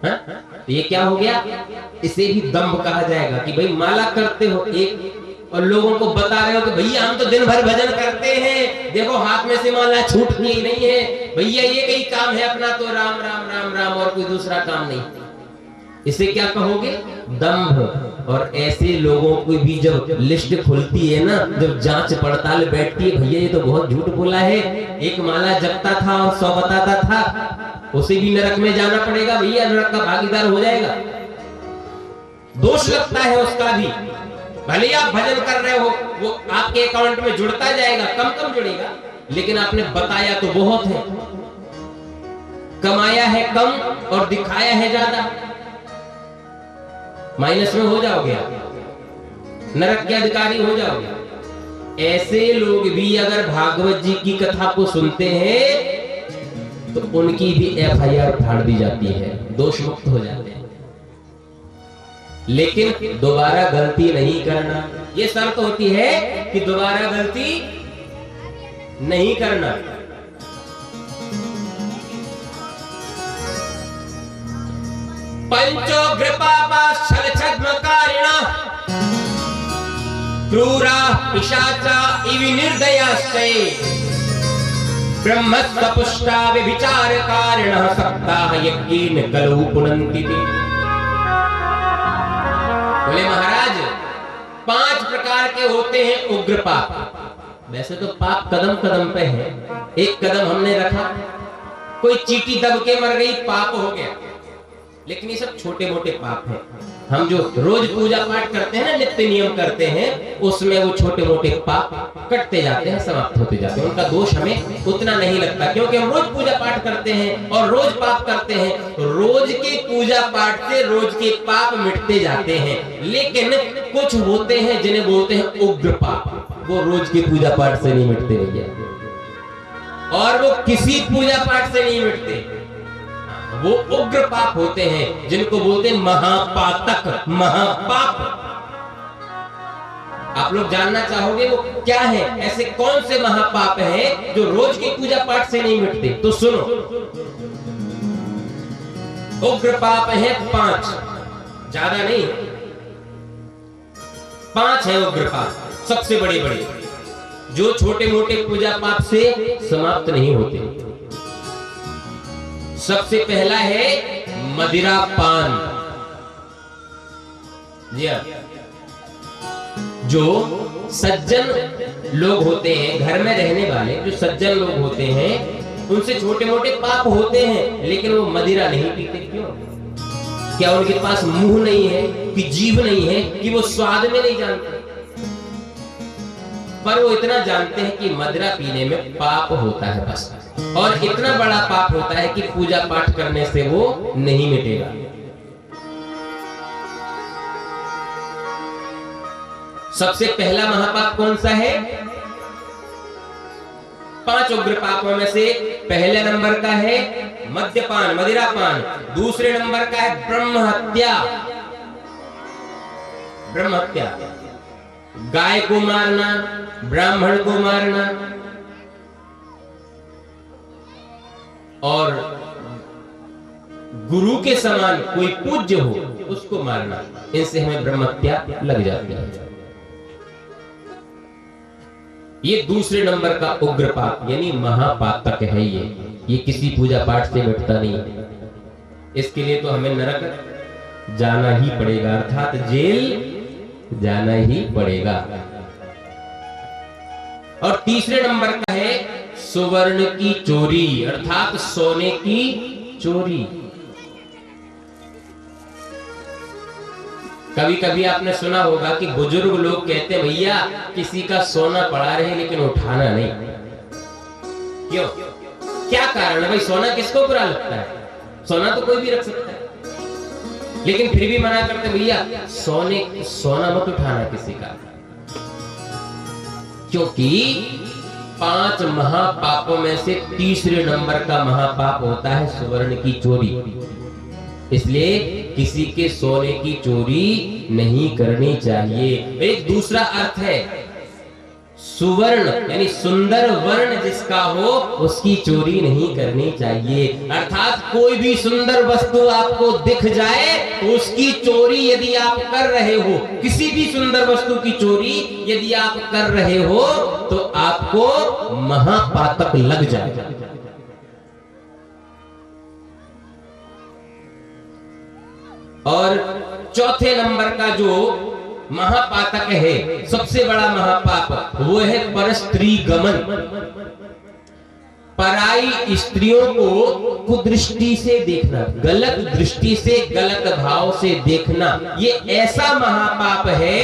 तो ये क्या हो गया? इसे भी दंभ कहा जाएगा कि भाई माला करते हो एक, और लोगों को बता रहे हो कि भैया हम तो दिन भर भजन करते हैं, देखो हाथ में से माला छूटती ही नहीं है, भैया ये कई काम है अपना तो राम राम राम राम और कोई दूसरा काम नहीं। इसे क्या कहोगे? दंभ। और ऐसे लोगों की भी जब लिस्ट खुलती है ना, जब जांच पड़ताल बैठती है, भैया ये तो बहुत झूठ बोला है, एक माला जपता था और 100 बताता था, उसे भी नरक में जाना पड़ेगा, भैया नरक का भागीदार हो जाएगा। दोष लगता है उसका भी। भले आप भजन कर रहे हो, वो आपके अकाउंट में जुड़ता जाएगा, कम कम जुड़ेगा, लेकिन आपने बताया तो बहुत है, कमाया है कम और दिखाया है ज्यादा, माइनस में हो जाओगे आप, नरक के अधिकारी हो जाओगे। ऐसे लोग भी अगर भागवत जी की कथा को सुनते हैं तो उनकी भी FIR फाड़ दी जाती है, दोष मुक्त हो जाते हैं। लेकिन दोबारा गलती नहीं करना, ये शर्त होती है कि दोबारा गलती नहीं करना। पंचोग्रपापाशलछद्मकारिणा क्रूरा पिशाचा इव निर्दयास्ते ब्रह्मत्वपुष्टा व्यभिचारकारिणः सप्ताह यज्ञेन कलौ पुनन्ति। बोले महाराज 5 प्रकार के होते हैं उग्र पाप। वैसे तो पाप कदम कदम पे है, एक कदम हमने रखा, कोई चींटी दब के मर गई, पाप हो गया, लेकिन ये सब छोटे मोटे पाप हैं। हम जो रोज पूजा पाठ करते हैं ना, नित्य नियम करते हैं, उसमें वो छोटे मोटे पाप कटते जाते हैं, समाप्त होते जाते हैं, उनका दोष हमें उतना नहीं लगता, क्योंकि हम रोज पूजा पाठ करते हैं और रोज पाप करते हैं। रोज के पूजा पाठ से रोज के पाप मिटते जाते हैं। लेकिन कुछ होते हैं जिन्हें बोलते हैं उग्र पाप, वो रोज के पूजा पाठ से नहीं मिटते भैया, और वो किसी पूजा पाठ से नहीं मिटते। वो उग्र पाप होते हैं जिनको बोलते हैं महापातक, महापाप। आप लोग जानना चाहोगे वो क्या है, ऐसे कौन से महापाप हैं जो रोज की पूजा पाठ से नहीं मिटते? तो सुनो, उग्र पाप है 5, ज्यादा नहीं, 5 है उग्र पाप, सबसे बड़े बड़े, जो छोटे मोटे पूजा पाप से समाप्त नहीं होते। सबसे पहला है मदिरा पान। जी हाँ, जो सज्जन लोग होते हैं, घर में रहने वाले जो सज्जन लोग होते हैं, उनसे छोटे मोटे पाप होते हैं, लेकिन वो मदिरा नहीं पीते। क्यों? क्या उनके पास मुंह नहीं है, कि जीभ नहीं है, कि वो स्वाद में नहीं जानते? पर वो इतना जानते हैं कि मदिरा पीने में पाप होता है बस, और इतना बड़ा पाप होता है कि पूजा पाठ करने से वो नहीं मिटेगा। सबसे पहला महापाप कौन सा है? 5 5 उग्र पापों में से पहले नंबर का है मद्यपान, मदिरापान। दूसरे नंबर का है ब्रह्म हत्या। ब्रह्म हत्या, गाय को मारना, ब्राह्मण को मारना और गुरु के समान कोई पूज्य हो उसको मारना, इनसे हमें ब्रह्म हत्या लग जाती है। ये दूसरे नंबर का उग्र पाप यानी महापातक है। ये किसी पूजा पाठ से मिटता नहीं है। इसके लिए तो हमें नरक जाना ही पड़ेगा, अर्थात जेल जाना ही पड़ेगा। और तीसरे नंबर का है सुवर्ण की चोरी, अर्थात सोने की चोरी। कभी कभी आपने सुना होगा कि बुजुर्ग लोग कहते हैं भैया किसी का सोना पड़ा रहे लेकिन उठाना नहीं। क्यों? क्या कारण है भाई? सोना किसको बुरा लगता है? सोना तो कोई भी रख सकता है, लेकिन फिर भी मना करते भैया सोना मत उठाना किसी का। क्योंकि 5 महापापों में से तीसरे नंबर का महापाप होता है सुवर्ण की चोरी। इसलिए किसी के सोने की चोरी नहीं करनी चाहिए। एक दूसरा अर्थ है सुवर्ण यानी सुंदर वर्ण जिसका हो उसकी चोरी नहीं करनी चाहिए। अर्थात कोई भी सुंदर वस्तु आपको दिख जाए तो उसकी चोरी यदि आप कर रहे हो, किसी भी सुंदर वस्तु की चोरी यदि आप कर रहे हो तो आपको महापातक लग जाएगा। और चौथे नंबर का जो महापातक है, सबसे बड़ा महापाप, वो है परस्त्री गमन। पराई स्त्रियों को कुदृष्टि से देखना, गलत दृष्टि से, गलत भाव से देखना, ये ऐसा महापाप है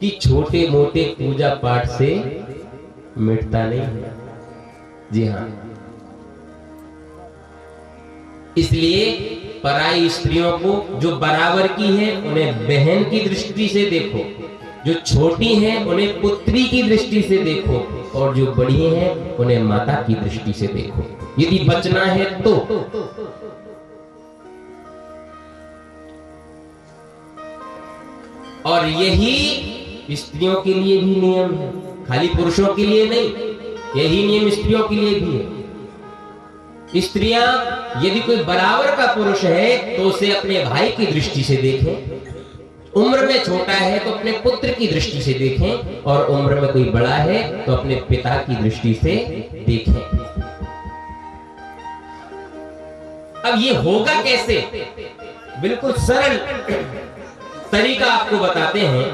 कि छोटे मोटे पूजा पाठ से मिटता नहीं है। जी हाँ, इसलिए पराई स्त्रियों को जो बराबर की हैं उन्हें बहन की दृष्टि से देखो, जो छोटी हैं उन्हें पुत्री की दृष्टि से देखो, और जो बड़ी हैं उन्हें माता की दृष्टि से देखो, यदि बचना है तो। और यही स्त्रियों के लिए भी नियम है, खाली पुरुषों के लिए नहीं, यही नियम स्त्रियों के लिए भी है। स्त्रियां यदि कोई बराबर का पुरुष है तो उसे अपने भाई की दृष्टि से देखें, उम्र में छोटा है तो अपने पुत्र की दृष्टि से देखें, और उम्र में कोई बड़ा है तो अपने पिता की दृष्टि से देखें। अब ये होगा कैसे? बिल्कुल सरल तरीका आपको बताते हैं।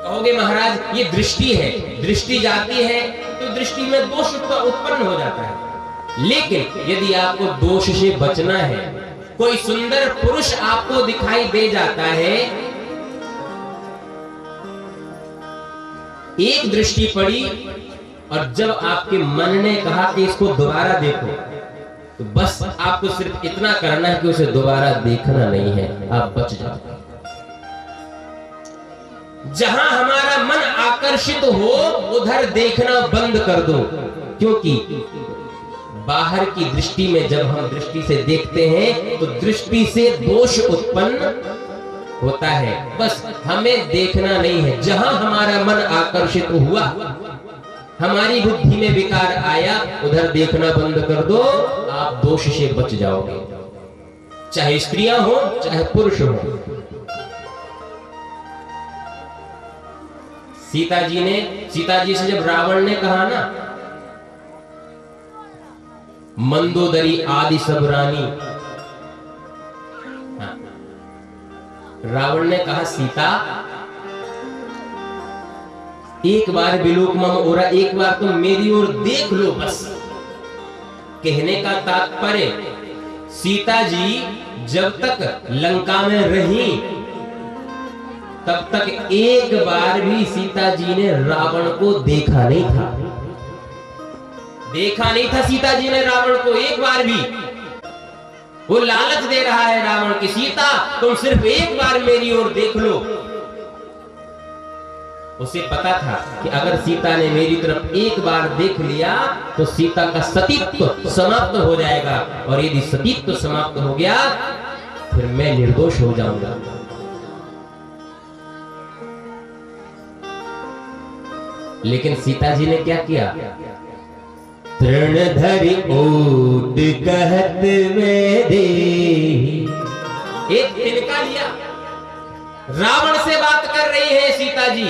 कहोगे महाराज ये दृष्टि है, दृष्टि जाती है तो दृष्टि में दोष उत्पन्न हो जाता है। लेकिन यदि आपको दोष से बचना है, कोई सुंदर पुरुष आपको दिखाई दे जाता है, एक दृष्टि पड़ी और जब आपके मन ने कहा कि इसको दोबारा देखो, तो बस आपको सिर्फ इतना करना है कि उसे दोबारा देखना नहीं है, आप बच जाओ। जहां हमारा मन आकर्षित हो उधर देखना बंद कर दो, क्योंकि बाहर की दृष्टि में जब हम दृष्टि से देखते हैं तो दृष्टि से दोष उत्पन्न होता है। बस हमें देखना नहीं है। जहां हमारा मन आकर्षित हुआ, हमारी बुद्धि में विकार आया, उधर देखना बंद कर दो, आप दोष से बच जाओगे, चाहे स्त्रियां हो चाहे पुरुष हो। सीता जी से जब रावण ने कहा ना, मंदोदरी आदि सब रानी, रावण ने कहा सीता एक बार विलोक मम ओरा, एक बार तुम मेरी ओर देख लो बस। कहने का तात्पर्य, सीता जी जब तक लंका में रही तब तक एक बार भी सीता जी ने रावण को देखा नहीं था। देखा नहीं था सीता जी ने रावण को एक बार भी। वो लालच दे रहा है रावण की, सीता तुम सिर्फ एक बार मेरी ओर देख लो। उसे पता था कि अगर सीता ने मेरी तरफ एक बार देख लिया तो सीता का सतीत्व समाप्त हो जाएगा, और यदि सतीत्व समाप्त हो गया फिर मैं निर्दोष हो जाऊंगा। लेकिन सीता जी ने क्या किया? तृणधरि ओट कहत में दे, एक तिनका लिया। रावण से बात कर रही है सीता जी,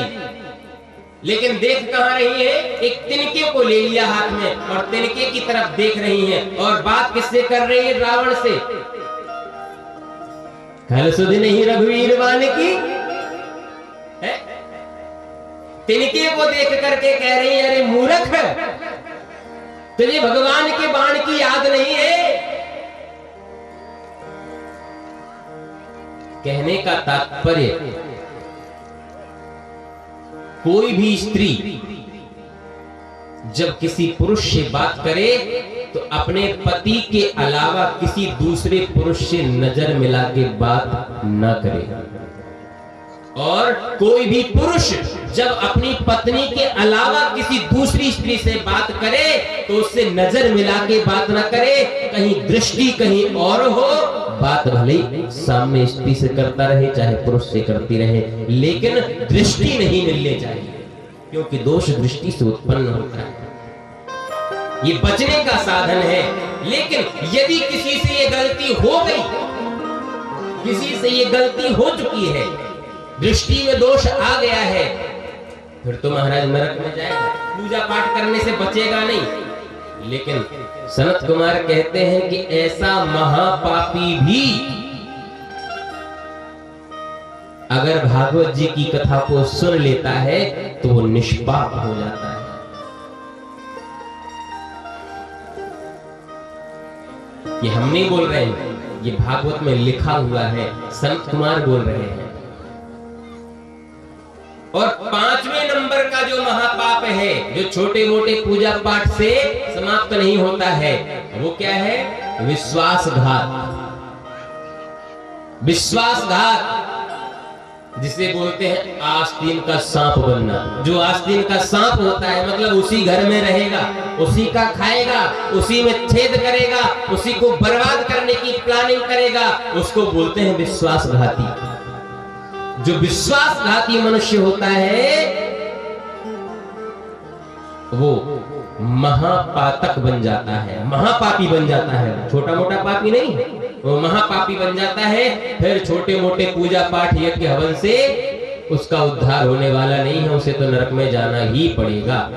लेकिन देख कहां रही है? एक तिनके को ले लिया हाथ में और तिनके की तरफ देख रही है। और बात किससे कर रही है? रावण से। कल सुध नहीं रघुवीर वान की है? तिनके को देख करके कह रही है, अरे मूर्ख, तुझे भगवान के बाण की याद नहीं है? कहने का तात्पर्य, कोई भी स्त्री जब किसी पुरुष से बात करे तो अपने पति के अलावा किसी दूसरे पुरुष से नजर मिला के बात न करे, और कोई भी पुरुष जब अपनी पत्नी के अलावा किसी दूसरी स्त्री से बात करे तो उससे नजर मिला के बात न करे। कहीं दृष्टि कहीं और हो, बात भले सामने स्त्री से करता रहे चाहे पुरुष से करती रहे, लेकिन दृष्टि नहीं मिलनी चाहिए, क्योंकि दोष दृष्टि से उत्पन्न होता है। ये बचने का साधन है। लेकिन यदि किसी से ये गलती हो गई, किसी से ये गलती हो चुकी है, दृष्टि में दोष आ गया है, फिर तो महाराज नरक में जाएगा, पूजा पाठ करने से बचेगा नहीं। लेकिन सनत कुमार कहते हैं कि ऐसा महापापी भी अगर भागवत जी की कथा को सुन लेता है तो वो निष्पाप हो जाता है। ये हम नहीं बोल रहे हैं, ये भागवत में लिखा हुआ है, संत कुमार बोल रहे हैं। और 5वें नंबर का जो महापाप है, जो छोटे मोटे पूजा पाठ से समाप्त नहीं होता है, वो क्या है? विश्वासघात। विश्वासघात जिसे बोलते हैं आस्तीन का सांप बनना। जो आस्तीन का सांप होता है मतलब उसी घर में रहेगा, उसी का खाएगा, उसी में छेद करेगा, उसी को बर्बाद करने की प्लानिंग करेगा, उसको बोलते हैं विश्वासघाती। जो विश्वासघाती मनुष्य होता है वो महापातक बन जाता है, महापापी बन जाता है। छोटा मोटा पापी नहीं, वो महापापी बन जाता है। फिर छोटे मोटे पूजा पाठ यज्ञ हवन से उसका उद्धार होने वाला नहीं है, उसे तो नरक में जाना ही पड़ेगा।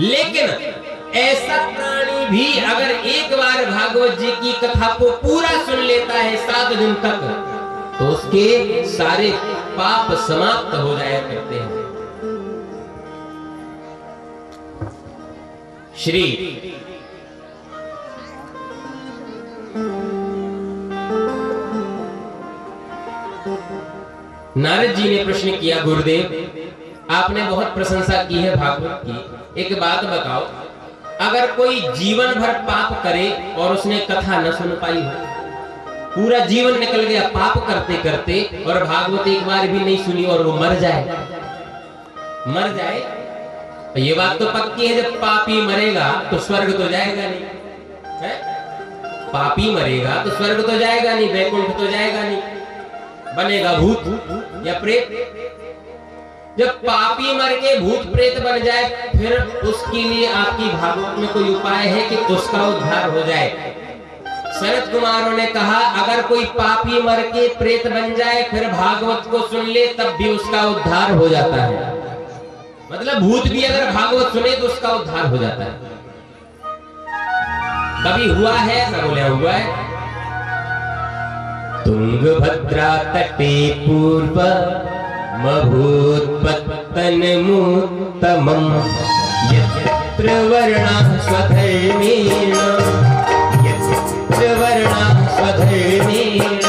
लेकिन ऐसा प्राणी भी अगर एक बार भागवत जी की कथा को पूरा सुन लेता है 7 दिन तक, तो उसके सारे पाप समाप्त हो जाया करते हैं। श्री नारद जी ने प्रश्न किया, गुरुदेव आपने बहुत प्रशंसा की है भागवत की, एक बात बताओ, अगर कोई जीवन भर पाप करे और उसने कथा न सुन पाई हो, पूरा जीवन निकल गया पाप करते करते और भागवत एक बार भी नहीं सुनी और वो मर जाए, मर जाए, ये बात तो पक्की है, जब पापी मरेगा तो स्वर्ग तो जाएगा नहीं है? पापी मरेगा तो स्वर्ग तो जाएगा नहीं, वैकुंठ तो जाएगा नहीं, बनेगा भूत या प्रेत। जब पापी मर के भूत प्रेत बन जाए फिर उसके लिए आपकी भागवत में कोई उपाय है कि उसका उद्धार हो जाए? शरद कुमारों ने कहा, अगर कोई पापी मर के प्रेत बन जाए फिर भागवत को सुन ले तब भी उसका उद्धार हो जाता है। मतलब भूत भी अगर भागवत सुने तो उसका उद्धार हो जाता है। कभी हुआ है ऐसा? बोले हुआ है। तुंगभद्रा तटे पूर्व मभूत्पत्तनमुत्तमम् यत्र वर्णाः स्वधर्मेण, यत्र वर्णाः स्वधर्मेण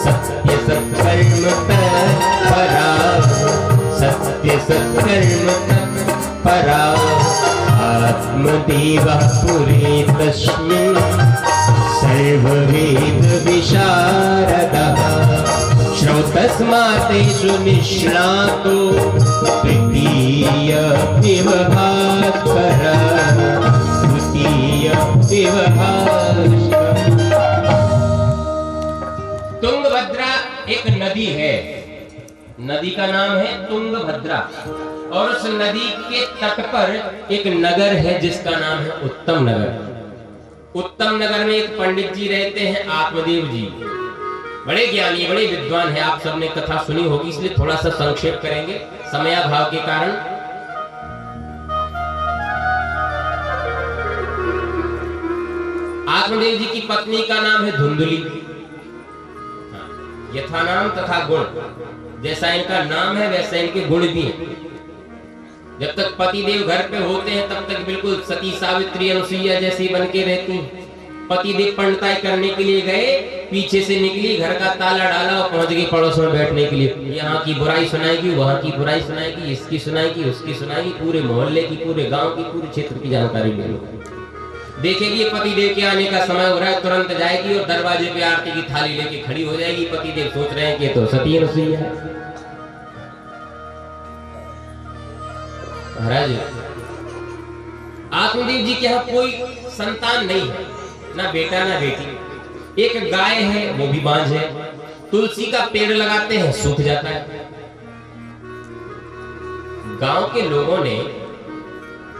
सत्य सत्कर्म तत्परा, सत्य सत्कर्म तत्परा आत्मदेवः पुरे तस्मिन् सर्ववेद विशारदः श्रौतस तस्मातेषु निष्णातो तृतीयमिव भास्करः द्वितीयमिव भास्करः। तुंगभद्रा एक नदी है, नदी का नाम है तुंगभद्रा, और उस नदी के तट पर एक नगर है जिसका नाम है उत्तम नगर। उत्तम नगर में एक पंडित जी रहते हैं, आत्मदेव जी, बड़े ज्ञानी बड़े विद्वान हैं। आप सबने कथा सुनी होगी, इसलिए थोड़ा सा संक्षेप करेंगे समयाभाव के कारण। आत्मदेव जी की पत्नी का नाम है धुंधली। यथा नाम तथा गुण, जैसा इनका नाम है वैसा इनके गुण भी हैं। जब तक पतिदेव घर पे होते हैं तब तक बिल्कुल सती सावित्री अनुसुईया जैसी बन के रहती हैं। पतिदेव पंडिताई करने के लिए गए, पीछे से निकली, घर का ताला डाला और पहुंच गई पड़ोस में बैठने के लिए। यहाँ की बुराई सुनाएगी, वहाँ की बुराई सुनाएगी, इसकी सुनाएगी, उसकी सुनाएगी, पूरे मोहल्ले की, पूरे गांव की, पूरे क्षेत्र की जानकारी ले लो। देखेगी पतिदेव के आने का समय हो रहा है, तुरंत जाएगी और दरवाजे पे आरती की थाली लेके खड़ी हो जाएगी। पतिदेव सोच रहे हैं कि तो सती अनुसुईया है। महाराज, आत्मदेव जी के यहाँ कोई संतान नहीं है, ना बेटा ना बेटी। एक गाय है, वो भी बांझ है। तुलसी का पेड़ लगाते हैं, सूख जाता है। गांव के लोगों ने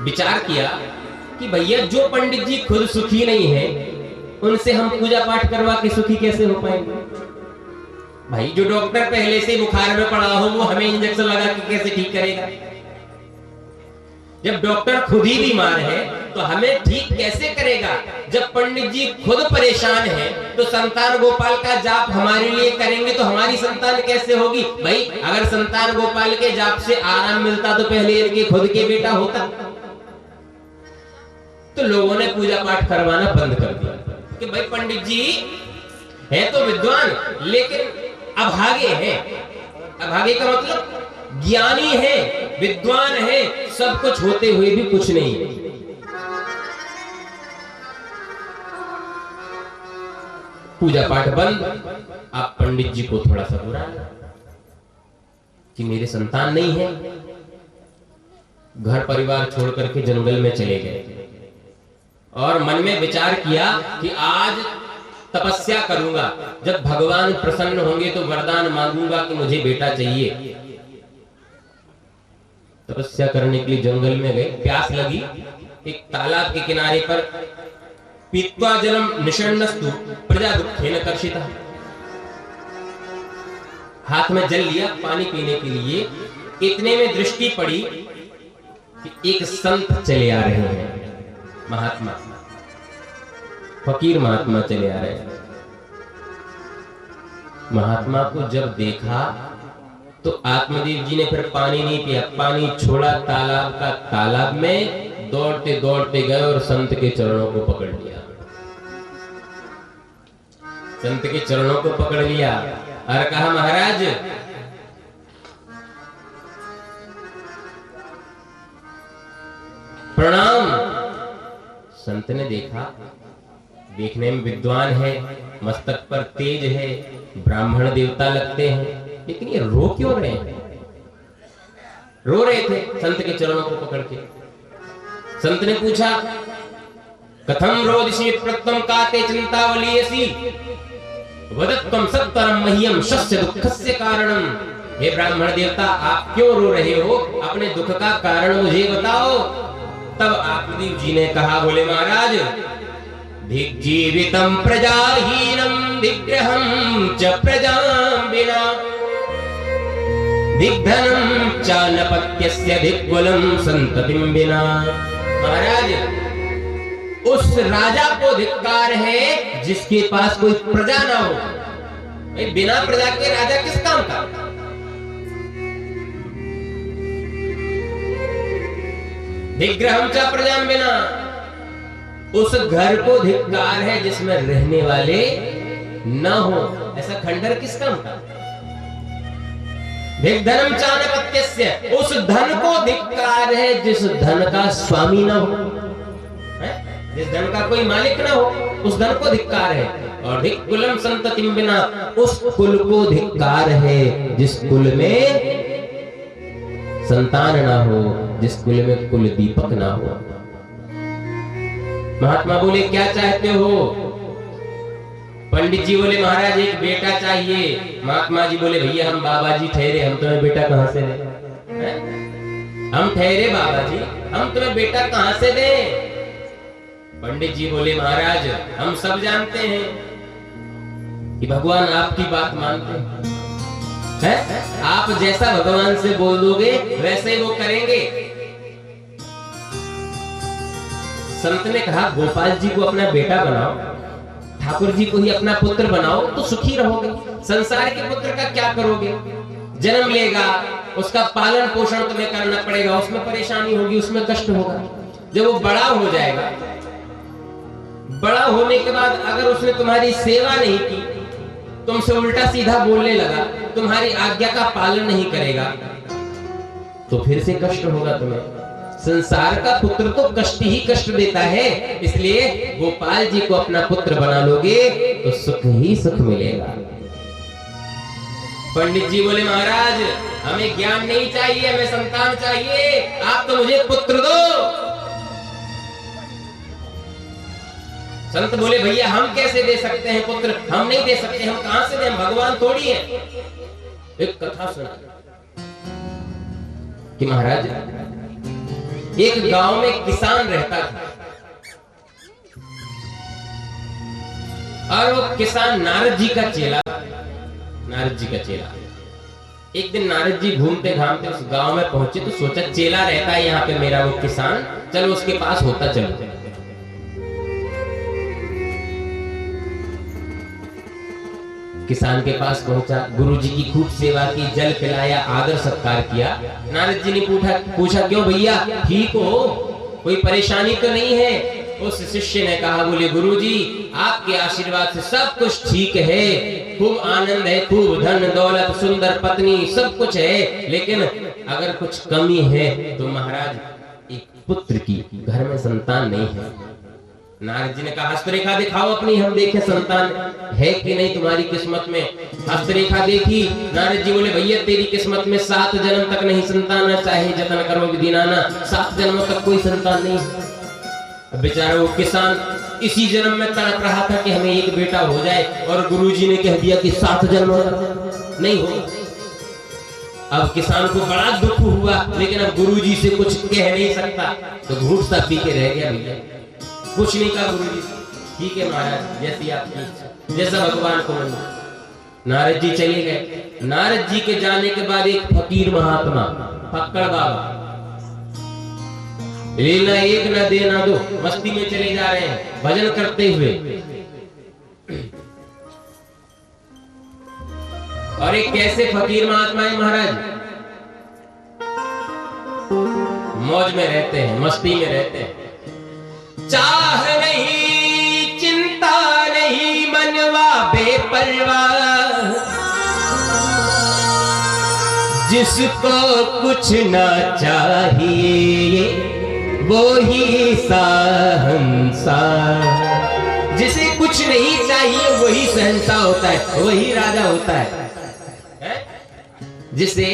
विचार किया कि भैया जो पंडित जी खुद सुखी नहीं है, उनसे हम पूजा पाठ करवा के सुखी कैसे हो पाएंगे? भाई जो डॉक्टर पहले से बुखार में पड़ा हो वो हमें इंजेक्शन लगा के कैसे ठीक करेगा? जब डॉक्टर खुद ही बीमार है तो हमें ठीक कैसे करेगा? जब पंडित जी खुद परेशान है तो संतान गोपाल का जाप हमारे लिए करेंगे तो हमारी संतान कैसे होगी? भाई अगर संतान गोपाल के जाप से आराम मिलता तो पहले इनके खुद के बेटा होता। तो लोगों ने पूजा पाठ करवाना बंद कर दिया कि भाई पंडित जी है तो विद्वान लेकिन अभागे हैं। अभागे का मतलब ज्ञानी है, विद्वान है, सब कुछ होते हुए भी कुछ नहीं है। पूजा पाठ बंद। आप पंडित जी को थोड़ा सा बुरा लगा कि मेरे संतान नहीं है। घर परिवार छोड़ करके जंगल में चले गए और मन में विचार किया कि आज तपस्या करूंगा, जब भगवान प्रसन्न होंगे तो वरदान मांगूंगा कि मुझे बेटा चाहिए। तपस्या करने के लिए जंगल में गए, प्यास लगी, एक तालाब के किनारे पर पीत्वा जलम निषण्णस्तु प्रजा दुखेन कर्षितः, हाथ में जल लिया पानी पीने के लिए। इतने में दृष्टि पड़ी कि एक संत चले आ रहे हैं, महात्मा, फकीर महात्मा चले आ रहे हैं। महात्मा को जब देखा तो आत्मदेव जी ने फिर पानी नहीं पिया, पानी छोड़ा तालाब का। तालाब में दौड़ते दौड़ते गए और संत के चरणों को पकड़ लिया। संत के चरणों को पकड़ लिया और कहा, महाराज प्रणाम। संत ने देखा, देखने में विद्वान है, मस्तक पर तेज है, ब्राह्मण देवता लगते हैं, लेकिन ये रो क्यों रहे हैं? रो रहे थे संत के चरणों को पकड़ के। संत ने पूछा, कथम रोदिषि प्रत्वम काते चिंतावलीयसि वदत्वम सत्वरम मह्यम शस्य दुःखस्य कारणम। हे ब्राह्मण देवता, आप क्यों रो रहे हो? अपने दुख का कारण मुझे बताओ। तब आत्मदेव जी ने कहा, बोले महाराज, धिग्जीवितम प्रजाहीनम दिग्रहम च प्रजां विना दिग्धनम च नपत्यस्य दिग्बलं संततिं विना। महाराज, उस राजा को धिक्कार है जिसके पास कोई प्रजा ना हो। भाई बिना प्रजा के राजा किस काम का? दिग्रहम च प्रजां विना, उस घर को धिक्कार है जिसमें रहने वाले न हो। ऐसा खंडर किस काम का? दिग्धनम च नपत्यस्य, उस धन को धिक्कार है जिस धन का स्वामी न हो, जिस धन का कोई मालिक ना हो, उस धन को धिक्कार है। और धिक्कुलम संततिम बिना, उस कुल को धिक्कार है जिस कुल में संतान ना हो, जिस कुल में कुल दीपक ना हो। महात्मा बोले क्या चाहते हो? पंडित जी बोले महाराज एक बेटा चाहिए। महात्मा जी बोले भैया हम बाबा जी ठहरे, हम तुम्हें बेटा कहां से दें? हम ठहरे बाबा जी, हम तुम्हें बेटा कहां से दें? पंडित जी बोले महाराज हम सब जानते हैं कि भगवान आपकी बात मानते हैं। आप जैसा भगवान से बोल दोगे वैसे ही वो करेंगे। संत ने कहा गोपाल जी को अपना बेटा बनाओ, ठाकुर जी को ही अपना पुत्र बनाओ तो सुखी रहोगे। संसार के पुत्र का क्या करोगे? जन्म लेगा, उसका पालन पोषण तुम्हें करना पड़ेगा, उसमें परेशानी होगी, उसमें कष्ट होगा। जब वो बड़ा हो जाएगा, बड़ा होने के बाद अगर उसने तुम्हारी सेवा नहीं की, तुमसे उल्टा सीधा बोलने लगा, तुम्हारी आज्ञा का पालन नहीं करेगा, तो फिर से कष्ट होगा तुम्हें। संसार का पुत्र तो कष्ट ही कष्ट देता है, इसलिए गोपाल जी को अपना पुत्र बना लोगे तो सुख ही सुख मिलेगा। पंडित जी बोले महाराज हमें ज्ञान नहीं चाहिए, हमें संतान चाहिए, आप तो मुझे पुत्र दो। संत बोले भैया हम कैसे दे सकते हैं पुत्र? हम नहीं दे सकते, हम कहां से दें? हम भगवान थोड़ी हैं। एक कथा सुना कि महाराज एक गांव में किसान रहता था और वो किसान नारद जी का चेला। नारद जी का चेला। एक दिन नारद जी घूमते घामते उस गांव में पहुंचे तो सोचा चेला रहता है यहाँ पे मेरा वो किसान, चलो उसके पास होता चलो। किसान के पास पहुंचा, गुरुजी की खूब सेवा की, जल पिलाया, आदर सत्कार किया। नारद जी ने पूछा क्यों भैया ठीक हो, कोई परेशानी तो नहीं है? उस शिष्य ने कहा बोले गुरुजी आपके आशीर्वाद से सब कुछ ठीक है, खूब आनंद है, खूब धन दौलत, सुंदर पत्नी, सब कुछ है, लेकिन अगर कुछ कमी है तो महाराज एक पुत्र की, घर में संतान नहीं है। नारद जी ने कहा हस्तरेखा दिखाओ अपनी, हम देखें संतान है कि नहीं तुम्हारी किस्मत में। हस्तरेखा देखी, नारद जी बोले भैया तेरी किस्मत में 7 जन्म तक नहीं संतान, चाहे जतन करो विधिनाना, 7 जन्मों तक कोई संतान नहीं। बेचारा वो किसान इसी जन्म में तड़प रहा था कि हमें एक बेटा हो जाए, और गुरुजी ने कह दिया कि 7 जन्मों तक नहीं हो। अब किसान को बड़ा दुख हुआ, लेकिन अब गुरुजी से कुछ कह नहीं सकता, तो घूट सा पी के रह गया। भैया कुछ नहीं कहा गुरुजी से, ठीक है महाराज जैसी आपकी इच्छा, जैसा भगवान को मन। नारद जी चले गए। नारद जी के जाने के बाद एक फकीर महात्मा फक्कड़ बाबा, लेना एक ना देना दो, मस्ती में चले जा रहे हैं भजन करते हुए, और एक कैसे फकीर महात्मा है महाराज, मौज में रहते हैं, मस्ती में रहते हैं। चाह नहीं चिंता नहीं मनवा बेपरवाह, जिसको कुछ ना चाहिए वो ही शहंशाह। जिसे कुछ नहीं चाहिए वही शहंशाह होता है, वही राजा होता है। जिसे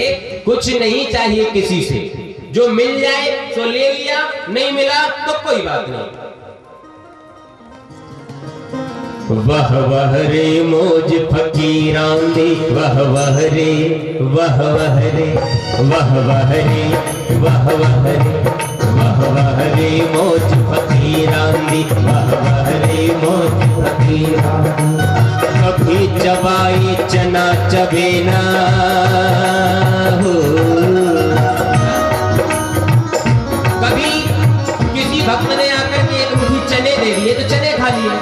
कुछ नहीं चाहिए किसी से, जो मिल जाए तो ले लिया, नहीं मिला तो कोई बात नहीं। वह वह रे मौज फकीरां दी, वह वह रे, वह वह रे, वह वह रे, वह वह रे, वह वह रे मौज फकीरां दी, वह वह रे मौज फकीरां। कभी चबाई चना चबेना हो, कभी किसी भक्त ने आकर के एक मुट्ठी चने दे दिए तो चने खा लिए।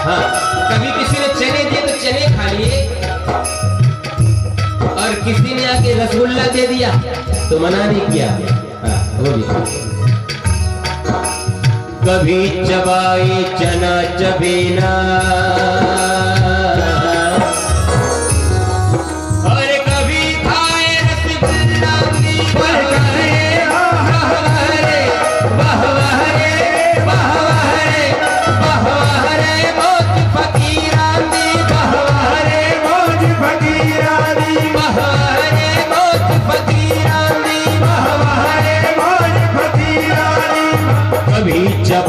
हाँ, कभी किसी ने चने दिए तो चने खा लिए, और किसी ने आके रसगुल्ला दे दिया तो मना नहीं किया। हाँ, वो भी। कभी चबाई चना चबेना, और कभी खाए रसगुल्ला, वह वह रे, वह वह रे,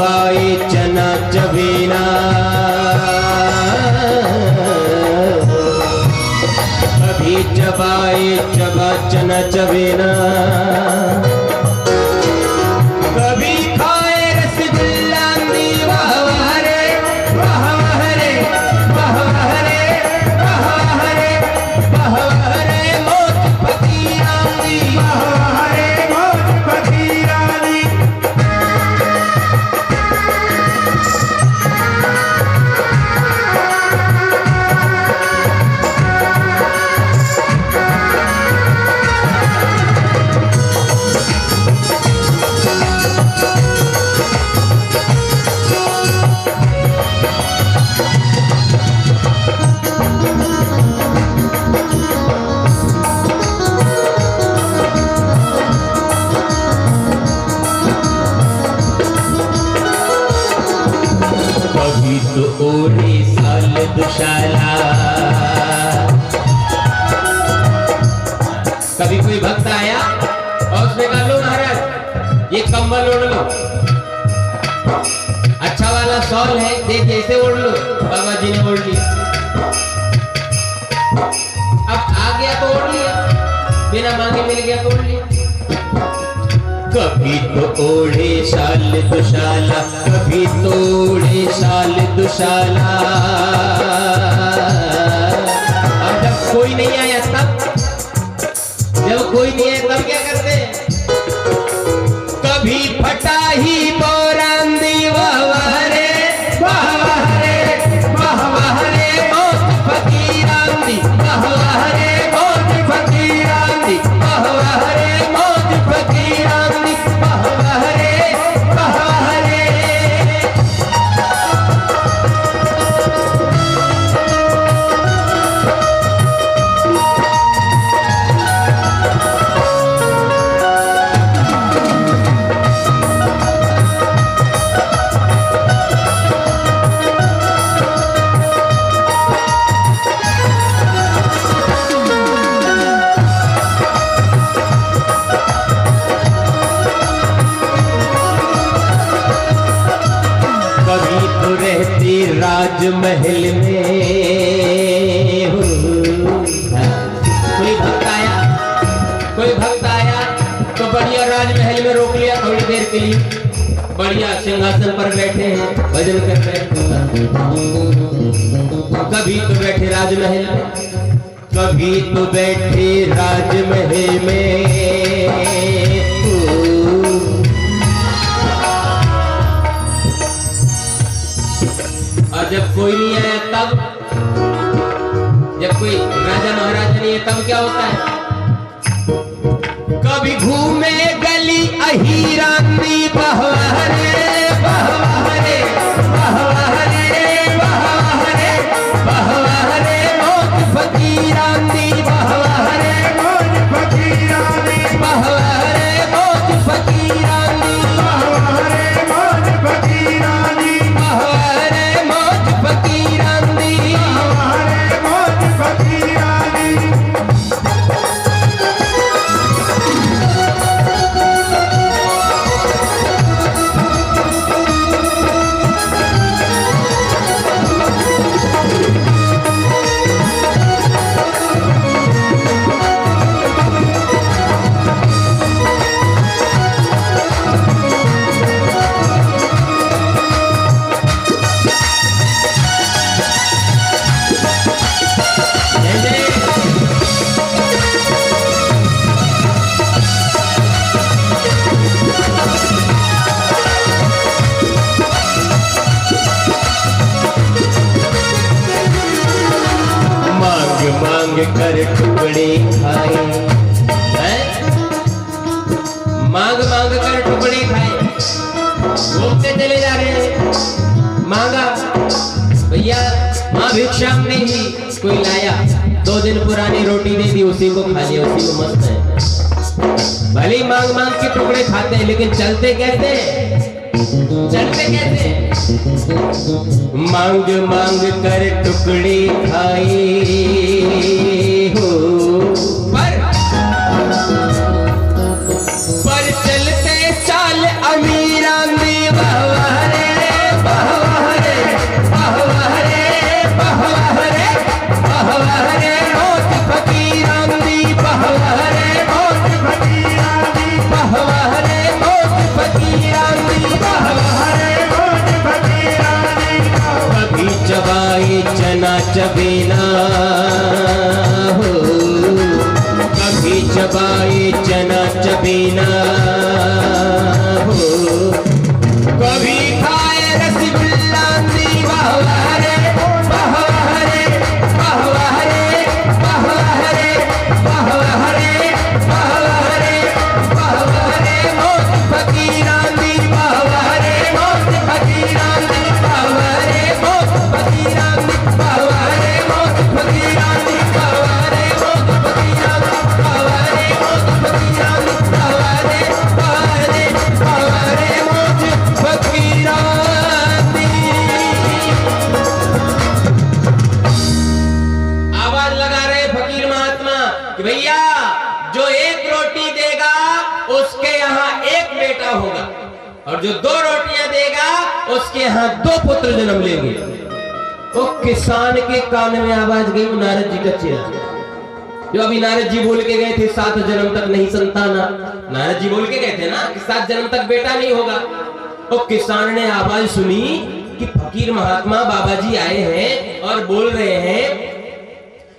चबाए चना चबेना, कभी चबाए चबा चना चबेना, कभी खाए रसगुल्ला नी वाह वाह रे वाह वाह रे वाह वाह रे वाह वाह रे वाह वाह रे मौज फकीरानी वाह वाह रे मौज फकीरानी। कभी तो ओढ़े साल दुशाला, कभी कोई भक्त आया और उसने कहा लो महाराज ये कंबल ओढ़ लो, अच्छा वाला शॉल है देखिए इसे ओढ़ लो। बाबा जी ने ओढ़ लिया, अब आ गया तो ओढ़ लिया, बिना मांगे मिल गया तो ओढ़ लिया। कभी तो ओढ़े शाल दुशाला, कभी तो ओढ़े शाल दुशाला, और जब कोई नहीं आया तब, जब कोई नहीं आया तब क्या करते हैं? कभी फटा ही बोरांदी वाह वाह रे वाह वाह रे वाह वाह रे मौज फकीरानी वाह वाह रे मौज फकीरानी वाह वाह रे मौज फकीरानी वाह वाह रे वाह वाह रे। कभी तो रहती राजमहल में, कोई भक्त आया तो बढ़िया राजमहल में रोक लिया थोड़ी देर के लिए, बढ़िया सिंहासन पर बैठे हैं भजन कर रहे हैं। कभी तो बैठे राजमहल में, कभी तो बैठे राजमहल में, और जब कोई नहीं आया तब, जब कोई राजा महाराजा नहीं है तब क्या होता है? कभी घूमे गली अहीरानी वाह वाह रे वाह वाह रे वाह वाह रे वाह वाह रे वाह वाह रे मौज फकीरानी वाह वाह रे मौज फकीरानी वाह वाह रे मौज फकीरानी वाह वाह रे मौज फकीरानी वाह वाह रे मौज फकीरानी वाह वाह रे मौज फकीरानी। मांग कर टुकड़े खाए, मांग मांग कर टुकड़े खाए, घूमते चले जा रहे हैं। मांगा भैया माँ भिक्षा नहीं, कोई लाया 2 दिन पुरानी रोटी दे दी, उसी को खा लिया, उसी को मस्त है। भले ही मांग मांग के टुकड़े खाते हैं लेकिन चलते कैसे? चलते कैसे? मांग मांग कर टुकड़े खाए हो, पर चलते चाल अमीरानी वाह वाह रे चना चबेना हो, कभी चबाए चना चबेना हो, कभी खाए रसगुल्ला वाह वाह रे वाह वाह रे वाह वाह रे वाह वाह रे वाह वाह रे वाह वाह रे वाह वाह रे मौत फकीरानी वाह वाह रे मौत फकीरानी वाह वाह रे मौत फकीरानी वाह वाह रे मौत फकीरानी वाह वाह रे मौत फकीरानी वाह वाह रे मौत फकीरानी वाह वाह रे वाह रे मौत फकीरानी। आवाज लगा रहे फकीर महात्मा कि भैया जो एक रोटी देगा उसके यहाँ एक बेटा होगा, और जो 2 रोटियां देगा उसके यहाँ 2 पुत्र जन्म लेंगे। वो किसान के कान में आवाज गई, नारद जी का चेहरा जो अभी नारद जी बोल के गए थे 7 जन्म तक नहीं संतान, नारद जी बोल के गए थे ना कि 7 जन्म तक बेटा नहीं होगा। तो किसान ने आवाज सुनी कि फकीर महात्मा बाबा जी आए हैं और बोल रहे हैं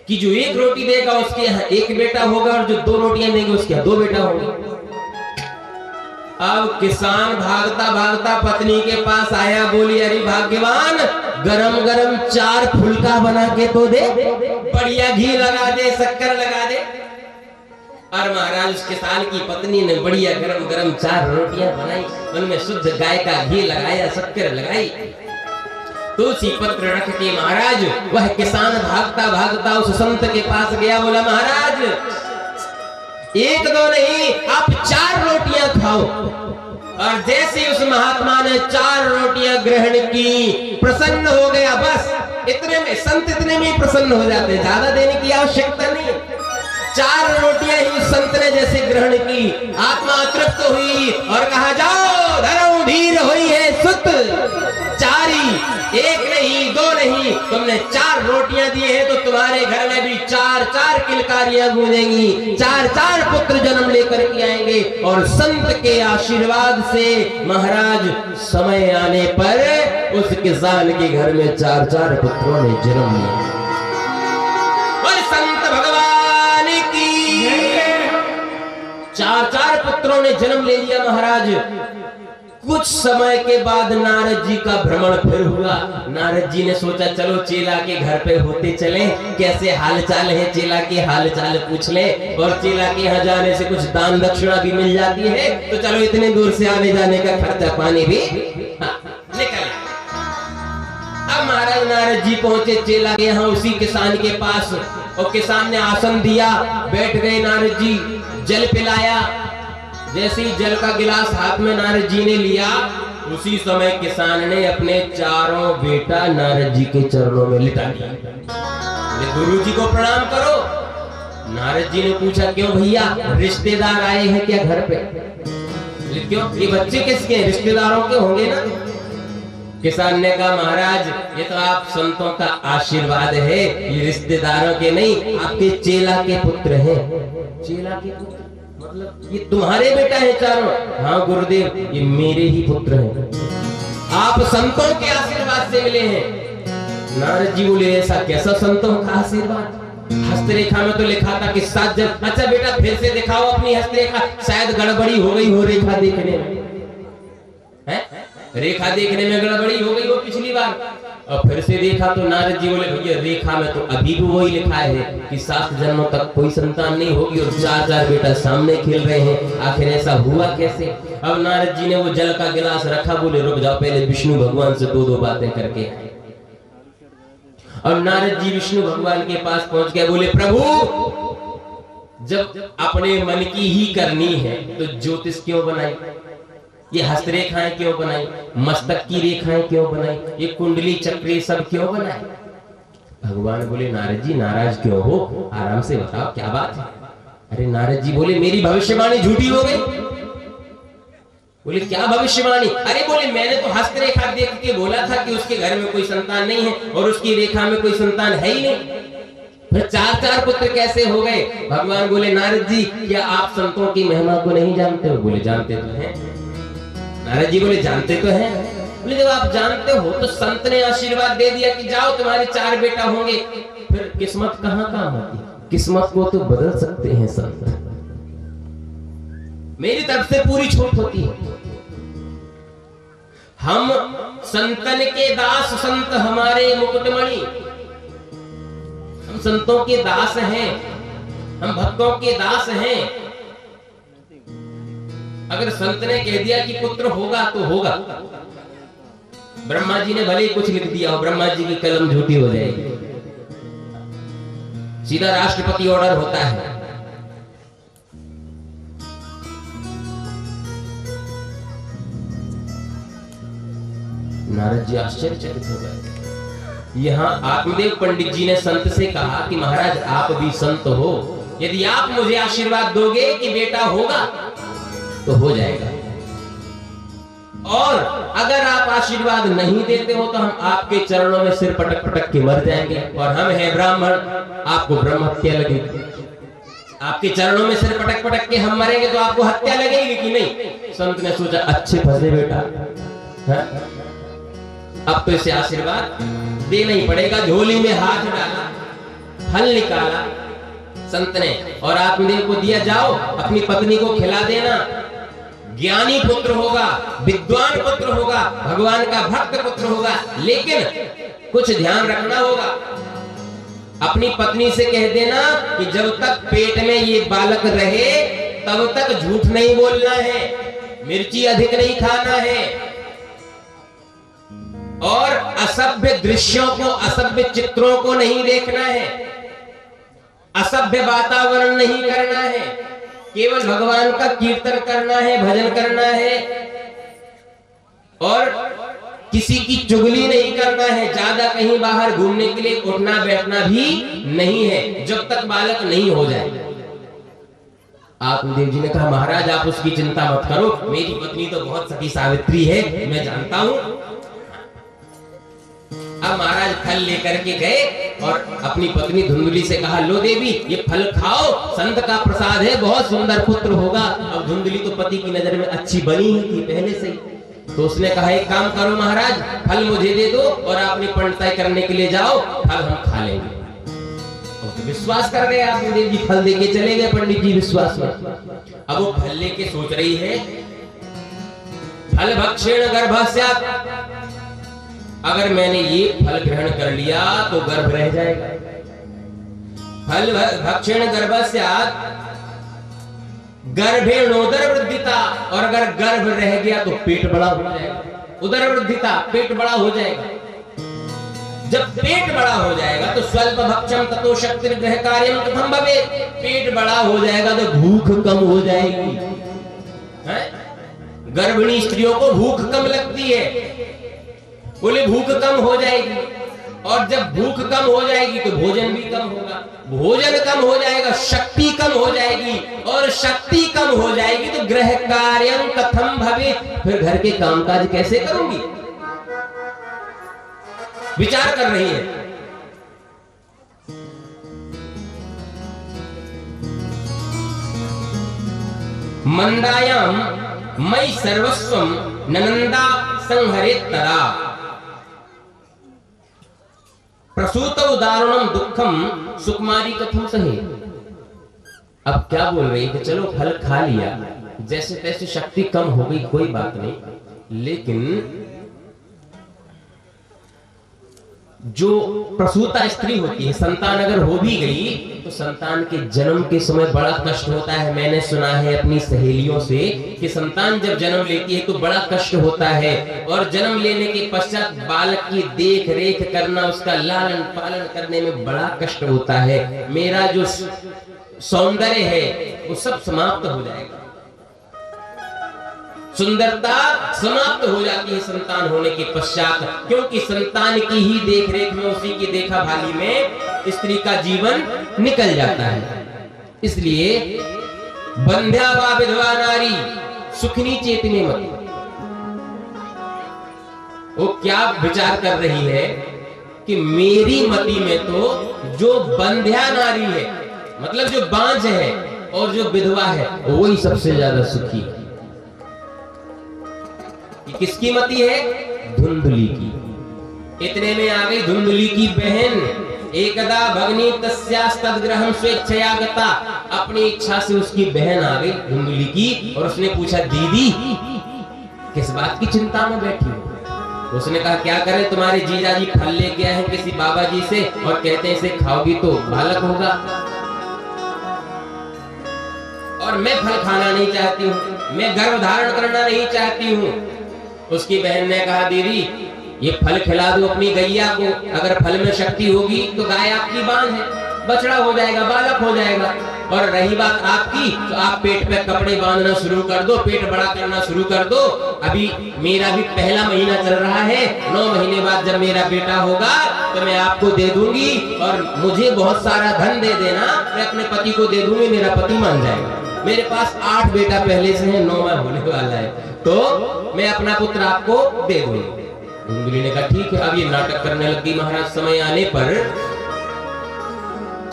कि जो 1 रोटी देगा उसके यहाँ 1 बेटा होगा, और जो 2 रोटियां देंगे उसके यहाँ 2 बेटा होंगे। अब किसान भागता भागता पत्नी के पास आया, बोली अरे भाग्यवान गरम गरम 4 फुलका बना के तो दे, बढ़िया घी लगा दे, शक्कर लगा दे। और महाराज उस किसान की पत्नी ने बढ़िया गरम गरम 4 रोटियां बनाई, उनमें शुद्ध गाय का घी लगाया, शक्कर लगाई, तुलसी पत्र रख के महाराज वह किसान भागता भागता उस संत के पास गया, बोला महाराज 1-2 नहीं आप 4 रोटियां खाओ। और जैसे उस महात्मा ने 4 रोटियां ग्रहण की, प्रसन्न हो गया। बस इतने में संत इतने में प्रसन्न हो जाते, ज्यादा देने की आवश्यकता नहीं। 4 रोटियां ही संत ने जैसे ग्रहण की, आत्मा तृप्त हुई और कहा जाओ धर्म धीर हुई है सुत, 4 ही, 1 नहीं 2 नहीं, तुमने 4 रोटियां दी है तो तुम्हारे घर में भी 4-4 किलकारियां गूंजेंगी, 4-4 पुत्र जन्म लेकर के आएंगे। और संत के आशीर्वाद से महाराज समय आने पर उस किसान के घर में 4-4 पुत्रों ने जन्म लिया। और संत भगवान की 4-4 पुत्रों ने जन्म ले लिया महाराज। कुछ समय के बाद नारद जी का भ्रमण फिर हुआ। नारद जी ने सोचा चलो चेला के घर पे होते चले, कैसे हालचाल है चेला के हालचाल पूछ ले, और चेला के यहाँ जाने से कुछ दान दक्षिणा भी मिल जाती है, तो चलो इतने दूर से आने जाने का खर्चा पानी भी निकल। अब महाराज नारद जी पहुंचे चेला के यहाँ उसी किसान के पास, और किसान ने आसन दिया, बैठ गए नारद जी, जल पिलाया। जैसे ही जल का गिलास हाथ में नारद जी ने लिया, उसी समय किसान ने अपने 4 बेटा नारद जी के चरणों में लिटा दिया। गुरु जी को प्रणाम करो। नारद जी ने पूछा क्यों भैया, रिश्तेदार आए हैं क्या घर पे? क्यों, ये बच्चे किसके हैं? रिश्तेदारों के होंगे ना। किसान ने कहा महाराज ये तो आप संतों का आशीर्वाद है, ये रिश्तेदारों के नहीं, आपके चेला के पुत्र हैं। चेला के पुत्र मतलब ये तुम्हारे बेटा है 4? हाँ गुरुदेव ये मेरे ही पुत्र हैं, आप संतों के आशीर्वाद से मिले हैं। नारद जी बोले ऐसा कैसा संतों का आशीर्वाद? हस्तरेखा में तो लिखा था कि 7 जन्म। अच्छा बेटा फिर से दिखाओ अपनी हस्तरेखा, शायद गड़बड़ी हो गई हो रेखा देखने में, है रेखा देखने में गड़बड़ी हो गई हो पिछली बार। और फिर से देखा तो नारद जी बोले भैया रेखा में तो अभी भी वही लिखा है कि 7 जन्मों तक कोई संतान नहीं होगी, और 4-4 बेटा सामने खेल रहे हैं, आखिर ऐसा हुआ कैसे? अब नारद जी ने वो जल का गिलास रखा, बोले रुक जाओ पहले विष्णु भगवान से 2-2 बातें करके। और नारद जी विष्णु भगवान के पास पहुंच गए, बोले प्रभु जब अपने मन की ही करनी है तो ज्योतिष क्यों बनाई, ये हस्तरेखाएं क्यों बनाई, मस्तक की रेखाएं क्यों बनाई, ये कुंडली चक्र सब क्यों बनाए? भगवान बोले नारद जी नाराज क्यों हो, आराम से बताओ क्या बात है? अरे नारद जी बोले मेरी भविष्यवाणी झूठी हो गई। बोले क्या भविष्यवाणी? अरे बोले मैंने तो हस्तरेखा देख के बोला था कि उसके घर में कोई संतान नहीं है, और उसकी रेखा में कोई संतान है ही नहीं, फिर 4-4 पुत्र कैसे हो गए? भगवान बोले नारद जी क्या आप संतों की महिमा को नहीं जानते हो? बोले जानते तो हैं। नारद जी बोले जानते तो हैं, बोले जब आप जानते हो तो संत ने आशीर्वाद दे दिया कि जाओ तुम्हारे 4 बेटा होंगे, फिर किस्मत कहां काम आती? किस्मत को तो बदल सकते हैं संत। मेरी तरफ से पूरी छूट होती है। हम संतन के दास, संत हमारे मुकुटमणि। हम संतों के दास हैं, हम भक्तों के दास हैं। अगर संत ने कह दिया कि पुत्र होगा तो होगा। ब्रह्मा जी ने भले ही कुछ लिख दिया हो, ब्रह्मा जी की कलम झूठी हो जाएगी, सीधा राष्ट्रपति ऑर्डर होता है। नारद जी आश्चर्यचकित हो गए। यहां आत्मदेव पंडित जी ने संत से कहा कि महाराज आप भी संत हो, यदि आप मुझे आशीर्वाद दोगे कि बेटा होगा तो हो जाएगा, और अगर आप आशीर्वाद नहीं देते हो तो हम आपके चरणों में सिर पटक पटक के मर जाएंगे, और हम हैं ब्राह्मण, आपको ब्रह्म हत्या लगेगी। आपके चरणों में सिर पटक पटक के हम मरेंगे तो आपको हत्या लगेगी कि नहीं? संत ने सोचा अच्छे फंसे बेटा, है? अब तो इसे आशीर्वाद देना ही पड़ेगा। झोली में हाथ डाला, फल निकाला संत ने और आत्मदेव को दिया, जाओ अपनी पत्नी को खिला देना, ज्ञानी पुत्र होगा, विद्वान पुत्र होगा, भगवान का भक्त पुत्र होगा। लेकिन कुछ ध्यान रखना होगा, अपनी पत्नी से कह देना कि जब तक पेट में ये बालक रहे तब तक झूठ नहीं बोलना है, मिर्ची अधिक नहीं खाना है, और असभ्य दृश्यों को, असभ्य चित्रों को नहीं देखना है, असभ्य वातावरण नहीं करना है, केवल भगवान का कीर्तन करना है, भजन करना है, और किसी की चुगली नहीं करना है। ज्यादा कहीं बाहर घूमने के लिए उठना बैठना भी नहीं है जब तक बालक नहीं हो जाए। आत्मदेव जी ने कहा महाराज आप उसकी चिंता मत करो, मेरी पत्नी तो बहुत सती सावित्री है, मैं जानता हूं। अब महाराज फल लेकर के गए और अपनी पत्नी धुंधली से कहा, लो देवी ये फल खाओ, संत का प्रसाद है, बहुत सुंदर पुत्र होगा। अब धुंधली तो पति की नजर में अच्छी बनी ही थी पहले से ही, तो उसने कहा एक काम करो महाराज, फल मुझे दे दो और अपनी पंडिताई करने के लिए जाओ, फल हम खा लेंगे। तो विश्वास कर गए आत्मदेव जी, फल देके चले गए पंडित जी विश्वास में। अब वो फल लेके सोच रही है, फल भक्षेण गर्भस्यात्, अगर मैंने ये फल ग्रहण कर लिया तो गर्भ रह जाएगा। फल भक्षेण गर्भस्यात् गर्भेणोदर वृद्धिता, और अगर गर्भ रह गया तो पेट बड़ा हो जाएगा। उदर वृद्धिता, पेट बड़ा हो जाएगा। जब पेट बड़ा हो जाएगा तो स्वल्प भक्षम ततो शक्ति ग्रह कार्यम कथम भवेत्, पेट बड़ा हो जाएगा तो भूख कम हो जाएगी। गर्भिणी स्त्रियों को भूख कम लगती है, बोले भूख कम हो जाएगी, और जब भूख कम हो जाएगी तो भोजन भी कम होगा, भोजन कम हो जाएगा, शक्ति कम हो जाएगी, और शक्ति कम हो जाएगी तो गृह कार्यं कथम भवेत्, फिर घर के कामकाज कैसे करूंगी? विचार कर रही है। मंदायाम मयि सर्वस्वम ननंदा संहरेत् तदा प्रसूत उदाहरणम दुखम सुकुमारी कथम सहे। अब क्या बोल रही है कि चलो फल खा लिया, जैसे तैसे शक्ति कम हो गई, कोई बात नहीं, लेकिन जो प्रसूता स्त्री होती है, संतान अगर हो भी गई तो संतान के जन्म के समय बड़ा कष्ट होता है। मैंने सुना है अपनी सहेलियों से कि संतान जब जन्म लेती है तो बड़ा कष्ट होता है, और जन्म लेने के पश्चात बालक की देख रेख करना, उसका लालन पालन करने में बड़ा कष्ट होता है। मेरा जो सौंदर्य है वो सब समाप्त हो जाएगा, सुंदरता समाप्त हो जाती है संतान होने के पश्चात, क्योंकि संतान की ही देखरेख में, उसी की देखा भाली में स्त्री का जीवन निकल जाता है। इसलिए बंध्या वा विधवा नारी सुखिनी चेतने मत। वो क्या विचार कर रही है कि मेरी मति में तो जो बंध्या नारी है, मतलब जो बांझ है और जो विधवा है, वही सबसे ज्यादा सुखी है। किसकी मति है? धुंधली की। इतने में आ गई धुंधली की बहन। एकदा भगनी तस्यास्तद्गृहं स्वेच्छया गता, अपनी इच्छा से उसकी बहन आ गई धुंधली की, और उसने पूछा दीदी किस बात की चिंता में बैठी हो? उसने कहा क्या करें, तुम्हारे जीजा जी फल लेके आए हैं किसी बाबा जी से, और कहते हैं इसे खाओगी तो बालक होगा, और मैं फल खाना नहीं चाहती हूँ, मैं गर्भ धारण करना नहीं चाहती हूँ। उसकी बहन ने कहा दीदी ये फल खिला दो अपनी गैया को, अगर फल में शक्ति होगी तो गाय आपकी बांझ है, बछड़ा हो जाएगा, बालक हो जाएगा। और रही बात आपकी, तो आप पेट पे कपड़े बांधना शुरू कर दो, पेट बड़ा करना शुरू कर दो। अभी मेरा भी पहला महीना चल रहा है, 9 महीने बाद जब मेरा बेटा होगा तो मैं आपको दे दूंगी, और मुझे बहुत सारा धन दे देना, मैं अपने पति को दे दूंगी, मेरा पति मान जाएगा। मेरे पास 8 बेटा पहले से है, 9वां होने वाला है, तो मैं अपना पुत्र आपको दे दूंगी। धुंधली ने कहा ठीक है। अब ये नाटक करने लगी। महाराज समय आने पर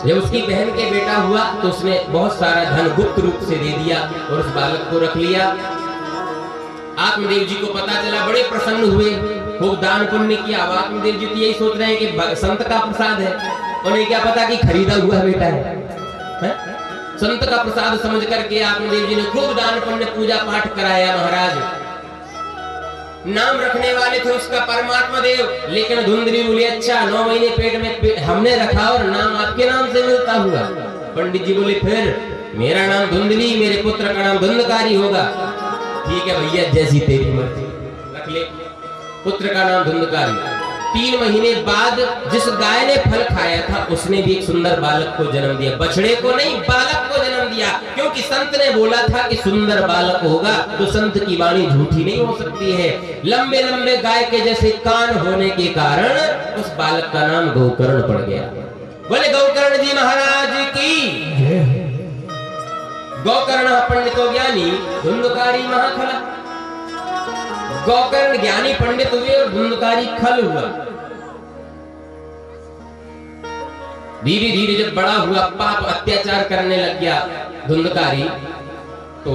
जब उसकी बहन के बेटा हुआ तो उसने बहुत सारा धन गुप्त रूप से दे दिया और उस बालक को रख लिया। आत्मदेव जी को पता चला, बड़े प्रसन्न हुए, खूब दान पुण्य किया। आत्मदेव जी तो यही सोच रहे हैं कि संत का प्रसाद है, उन्हें क्या पता कि खरीदा हुआ बेटा है? संत का प्रसाद समझ करके आत्मदेव जी ने खूब दान पुण्य पूजा पाठ कराया। महाराज नाम रखने वाले थे उसका परमात्मा देव, लेकिन धुंधली बोली अच्छा 9 महीने पेट में हमने रखा और नाम आपके नाम से मिलता हुआ। पंडित जी बोले फिर मेरा नाम धुंधली, मेरे पुत्र का नाम धुंधकारी होगा। ठीक है भैया, जैसी तेरी मर्जी, रख ले पुत्र का नाम धुंधकारी। 3 महीने बाद जिस गाय ने फल खाया था उसने भी एक सुंदर बालक को जन्म दिया, बछड़े को नहीं बालक को जन्म दिया, क्योंकि संत ने बोला था कि सुंदर बालक होगा, तो संत की वाणी झूठी नहीं हो सकती है। लंबे लंबे गाय के जैसे कान होने के कारण उस बालक का नाम गोकर्ण पड़ गया। बोले गोकर्ण जी महाराज की। गोकर्ण पंडितो ज्ञानी, धुंधकारी महाखला। गोकर्ण ज्ञानी पंडित हुए और धुंधकारी खल हुआ। धीरे धीरे जब बड़ा हुआ, पाप अत्याचार करने लग गया धुंधकारी, तो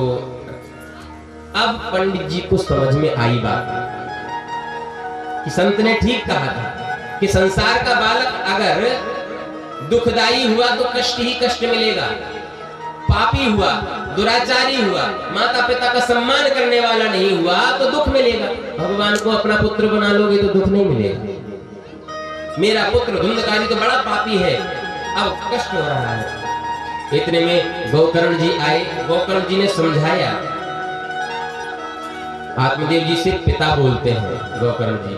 अब पंडित जी को समझ में आई बात कि संत ने ठीक कहा था कि संसार का बालक अगर दुखदाई हुआ तो कष्ट ही कष्ट मिलेगा, पापी हुआ, दुराचारी हुआ, माता पिता का सम्मान करने वाला नहीं हुआ तो दुख मिलेगा। भगवान को अपना पुत्र बना लोगे तो दुख नहीं मिलेगा। मेरा पुत्र धुंधकारी तो बड़ा पापी है, अब कष्ट हो रहा है। इतने में गोकर्ण जी आए। गोकर्ण जी ने समझाया। आत्मदेव जी से पिता बोलते हैं गोकर्ण जी,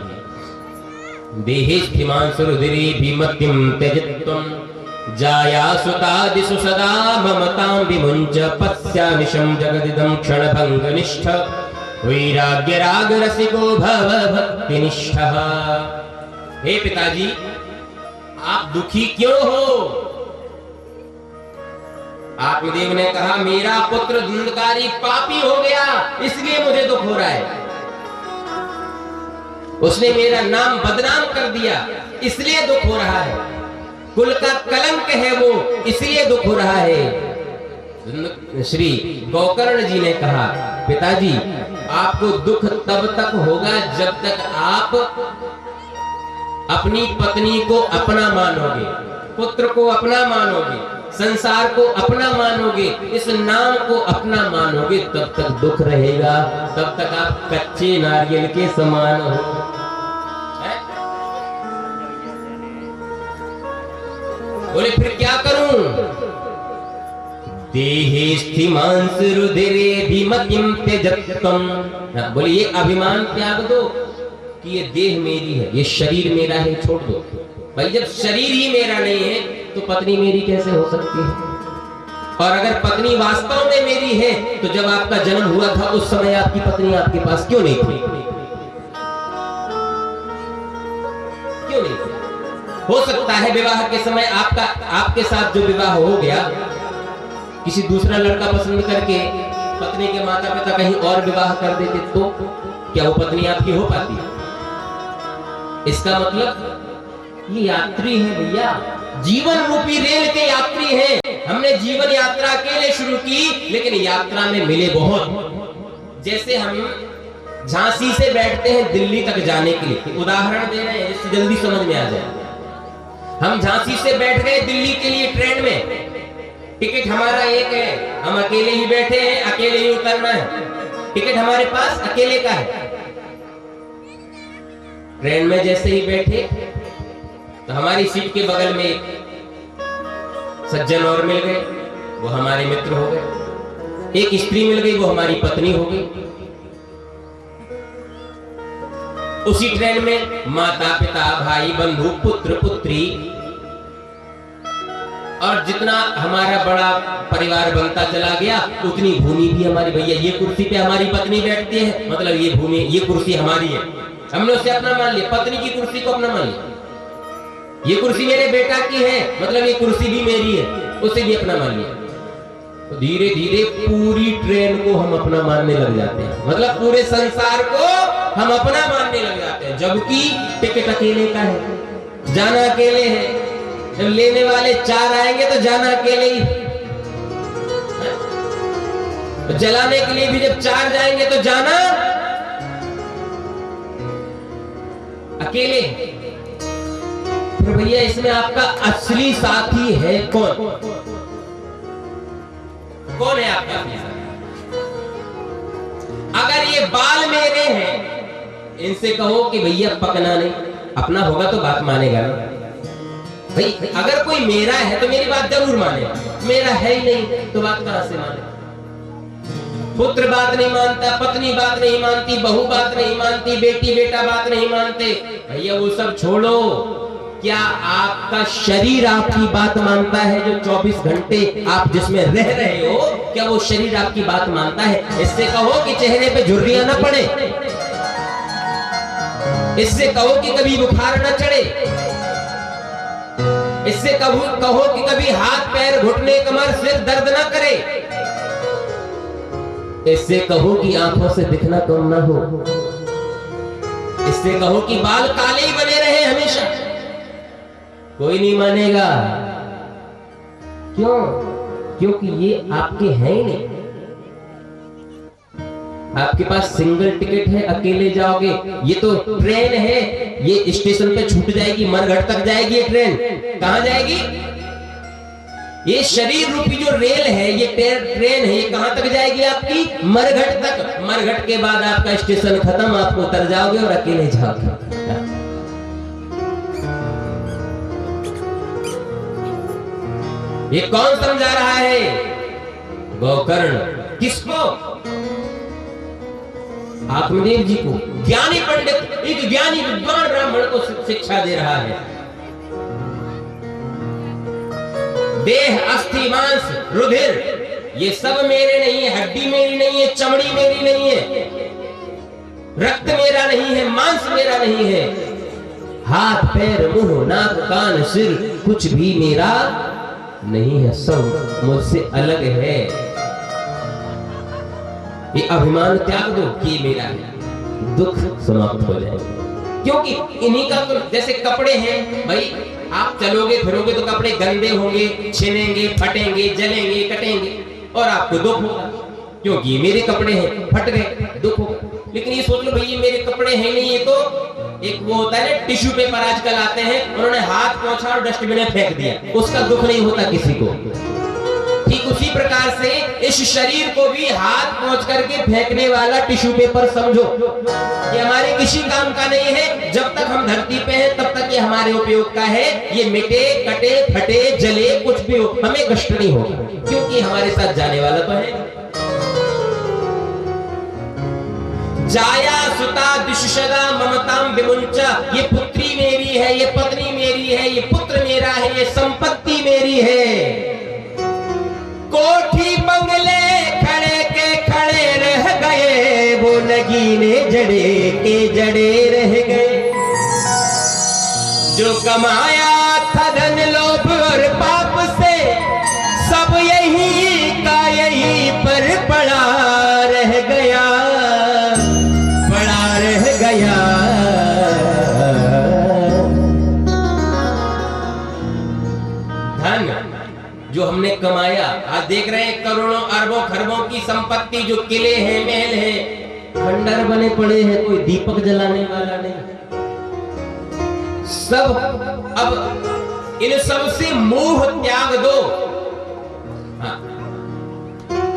देहेष्ठिमांसुरुधिरे भीमतिम त्यजत्वं जाया सुतादिषु सदा ममतां विमुञ्च पश्यामिशं जगदिदं क्षणभङ्गनिष्ठ वैराग्य राग रसिको भव भक्तिनिष्ठः। हे पिताजी, आप दुखी क्यों हो? आत्मदेव ने कहा मेरा पुत्र धुंधकारी पापी हो गया, इसलिए मुझे दुख हो रहा है। उसने मेरा नाम बदनाम कर दिया, इसलिए दुख हो रहा है। कुल का कलंक है वो, इसलिए दुख हो रहा है। श्री गोकर्ण जी ने कहा पिताजी, आपको दुख तब तक होगा जब तक आप अपनी पत्नी को अपना मानोगे, पुत्र को अपना मानोगे, संसार को अपना मानोगे, इस नाम को अपना मानोगे, तब तक दुख रहेगा, तब तक आप कच्चे नारियल के समान हो। बोले फिर क्या करूं? देहेष्ठिमांसुरुधिरे भीमतिं त्यजत्वं। बोले ये अभिमान त्याग दो कि ये देह मेरी है, ये शरीर मेरा है, छोड़ दो। भाई जब शरीर ही मेरा नहीं है तो पत्नी मेरी कैसे हो सकती है? और अगर पत्नी वास्तव में मेरी है तो जब आपका जन्म हुआ था उस समय आपकी पत्नी आपके पास क्यों नहीं थी? क्यों नहीं थी? हो सकता है विवाह के समय आपके साथ जो विवाह हो गया, किसी दूसरा लड़का पसंद करके पत्नी के माता पिता कहीं और विवाह कर देते तो क्या वो पत्नी आपकी हो पाती? इसका मतलब ये यात्री है भैया, जीवन रूपी रेल के यात्री हैं। हमने जीवन यात्रा अकेले शुरू की, लेकिन यात्रा में मिले बहुत। जैसे हम झांसी से बैठते हैं दिल्ली तक जाने के लिए, उदाहरण दे रहे हैं जिससे जल्दी समझ में आ जाए। हम झांसी से बैठ गए दिल्ली के लिए ट्रेन में, टिकट हमारा एक है, हम अकेले ही बैठे हैं, अकेले ही उतरना है, टिकट हमारे पास अकेले का है। ट्रेन में जैसे ही बैठे तो हमारी सीट के बगल में एक सज्जन और मिल गए, वो हमारे मित्र हो गए। एक स्त्री मिल गई, वो हमारी पत्नी हो गई। उसी ट्रेन में माता पिता भाई बंधु पुत्र पुत्री और जितना हमारा बड़ा परिवार बनता चला गया उतनी भूमि भी हमारी। भैया ये कुर्सी पे हमारी पत्नी बैठती है, मतलब ये भूमि, ये कुर्सी हमारी है, हमने उसे अपना मान लिया। पत्नी की कुर्सी को अपना मान लिया। ये कुर्सी मेरे बेटा की है, मतलब ये कुर्सी भी मेरी है, उसे भी अपना मान लिया। तो धीरे धीरे पूरी ट्रेन को हम अपना मानने लग जाते हैं, मतलब पूरे संसार को हम अपना मानने लग जाते हैं, जबकि टिकट अकेले का है, जाना अकेले है। जब लेने वाले 4 आएंगे तो जाना अकेले ही, तो जलाने के लिए भी जब 4 जाएंगे तो जाना अकेले। फिर भैया इसमें आपका असली साथी है कौन? कौन है आपका असली साथी? अगर ये बाल मेरे हैं, इनसे कहो कि भैया पकना नहीं, अपना होगा तो बात मानेगा ना भाई। अगर कोई मेरा है तो मेरी बात जरूर मानेगा, मेरा है ही नहीं तो बात कहां से मानेगा? पुत्र बात नहीं मानता, पत्नी बात नहीं मानती, बहू बात नहीं मानती, बेटी बेटा बात नहीं मानते। भैया वो सब छोड़ो, क्या आपका शरीर आपकी बात मानता है? जो 24 घंटे आप जिसमें रह रहे हो, क्या वो शरीर आपकी बात मानता है? इससे कहो कि चेहरे पे झुर्रियां ना पड़े, इससे कहो कि कभी बुखार ना चढ़े, इससे कहो कि कभी हाथ पैर घुटने कमर सिर दर्द ना करे, इससे कहो कि आंखों से दिखना कम ना हो, इससे कहो कि बाल काले ही बने रहे हमेशा। कोई नहीं मानेगा। क्यों? क्योंकि ये आपके हैं ही नहीं। आपके पास सिंगल टिकट है, अकेले जाओगे। ये तो ट्रेन है, ये स्टेशन पे छूट जाएगी, मरघट तक जाएगी। ये ट्रेन कहां जाएगी? ये शरीर रूपी जो रेल है, ये ट्रेन है, ये कहां तक जाएगी? आपकी मरघट तक। मरघट के बाद आपका स्टेशन खत्म, आप उतर जाओगे और अकेले जाओगे। ये कौन समझा रहा है? गोकर्ण। किसको? आत्मदेव जी को। ज्ञानी पंडित, एक ज्ञानी विद्वान ब्राह्मण को शिक्षा दे रहा है। देह अस्थि मांस रुधिर ये सब मेरे नहीं है, हड्डी मेरी नहीं है, चमड़ी मेरी नहीं है, रक्त मेरा नहीं है, मांस मेरा नहीं है, हाथ पैर मुंह नाक कान सिर कुछ भी मेरा नहीं है, सब मुझसे अलग है। ये अभिमान त्याग दो कि मेरा है, दुख समाप्त हो जाएगा। क्योंकि इन्हीं का तो जैसे कपड़े हैं भाई, आप चलोगे फिरोगे तो कपड़े गंदे होंगे, छिनेंगे, फटेंगे, जलेंगे, कटेंगे और आपको दुख होगा, क्योंकि ये मेरे कपड़े हैं, फट गए, दुख होगा। लेकिन ये सोच लो भाई ये मेरे कपड़े हैं नहीं, ये तो एक वो होता है ना टिश्यू पेपर आजकल आते हैं, उन्होंने हाथ पहुंचा और डस्टबिन में फेंक दिया, उसका दुख नहीं होता किसी को। ठीक उसी प्रकार से इस शरीर को भी हाथ पहुंच करके फेंकने वाला टिश्यू पेपर समझो, ये हमारे किसी काम का नहीं है। जब तक हम धरती पे हैं तब तक ये हमारे उपयोग का है। ये मिटे कटे फटे जले कुछ भी हो, हमें कष्ट नहीं होगा, क्योंकि हमारे साथ जाने वाला तो है। जाया सुता दिशदा ममताम विमुंचा, ये पुत्री मेरी है, ये पत्नी मेरी है, ये पुत्र मेरा है, ये संपत्ति मेरी है। कोठी बंगले खड़े के खड़े रह गए, वो नगीने जड़े के जड़े रह गए। जो कमाया था धन लोभ और पाप से, सब यही का यही पर पड़ा रह गया, पड़ा रह गया। धन जो हमने कमाया, आज देख रहे हैं करोड़ों अरबों खरबों की संपत्ति, जो किले हैं महल हैं, खंडर बने पड़े हैं, कोई दीपक जलाने वाला नहीं। सब अब इन सब से मोह त्याग दो। हाँ।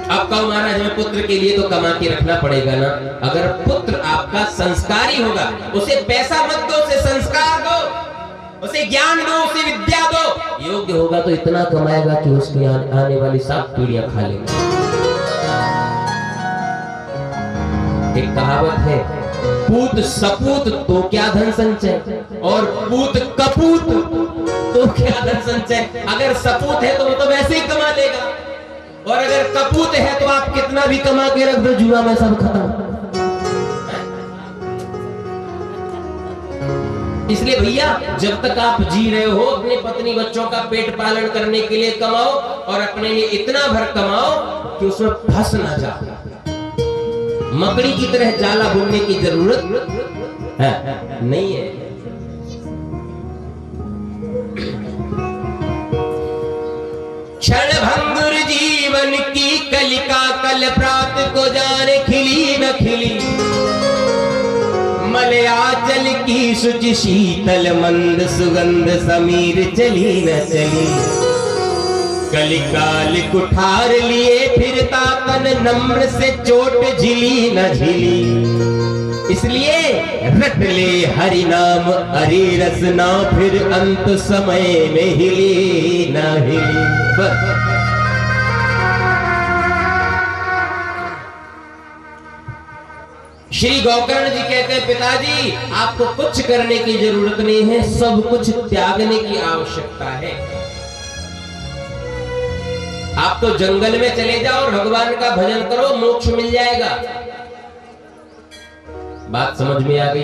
अब कहो महाराज हमें पुत्र के लिए तो कमा के रखना पड़ेगा ना। अगर पुत्र आपका संस्कारी होगा, उसे पैसा मत दो, उसे संस्कार दो, उसे ज्ञान दो, उसे विद्या दो। योग्य होगा तो इतना कमाएगा कि उसकी आने वाली सब पीढ़ियां खा लेगा। एक कहावत है, पूत सपूत तो क्या धन संचय, और पूत कपूत तो क्या धन संचय। अगर सपूत है तो वो तो वैसे ही कमा लेगा, और अगर कपूत है तो आप कितना भी कमा के रख दो, जुआ में सब खत्म। इसलिए भैया जब तक आप जी रहे हो, अपने पत्नी बच्चों का पेट पालन करने के लिए कमाओ, और अपने लिए इतना भर कमाओ कि उसमें फंस ना जाओ। मकड़ी की तरह जाला बुनने की जरूरत है नहीं है। क्षण भंगुर जीवन की कलिका, कल प्रात को जाने खिली न खिली। मलयाचल की शुचि शीतल मंद सुगंध, समीर चली न चली। कलिकाल कुठार लिए फिरता तन, नम्र से चोट झिली न झिली। इसलिए रट ले हरि नाम हरि रसना, फिर अंत समय में हिली न हिली। बस श्री गोकर्ण जी कहते हैं, पिताजी आपको कुछ करने की जरूरत नहीं है, सब कुछ त्यागने की आवश्यकता है। आप तो जंगल में चले जाओ और भगवान का भजन करो, मोक्ष मिल जाएगा। बात समझ में आ गई?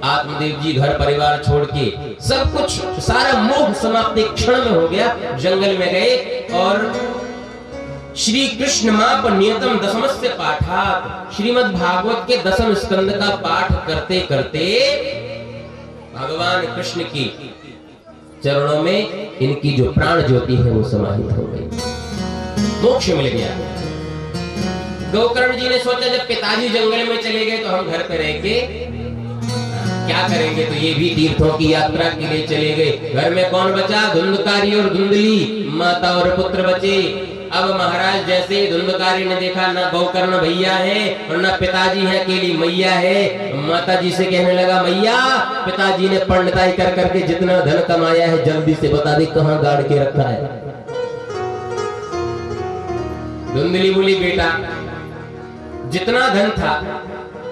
आत्मदेव जी घर परिवार छोड़ के सब कुछ, सारा मोह समाप्त एक क्षण में हो गया। जंगल में गए और श्री कृष्ण मां पर नियतम दशमस्य पाठात, श्रीमद् भागवत के दशम स्कंद का पाठ करते करते भगवान कृष्ण की चरणों में इनकी जो प्राण ज्योति है वो समाहित हो गई, मोक्ष मिल गया। गोकर्ण जी ने सोचा जब पिताजी जंगल में चले गए तो हम घर पे रह के क्या करेंगे, तो ये भी तीर्थों की यात्रा के लिए चले गए। घर में कौन बचा? धुंधकारी और धुंधली, माता और पुत्र बचे। अब महाराज जैसे धुंधकारी ने देखा ना गोकर्ण भैया है और ना पिताजी है, अकेली मैया है। माता जी से कहने लगा, मैया पिताजी ने पंडिताई कर करके जितना धन कमाया है जल्दी से बता दे कहां गाड़ के रखा है। धुंधली बोली, बेटा जितना धन था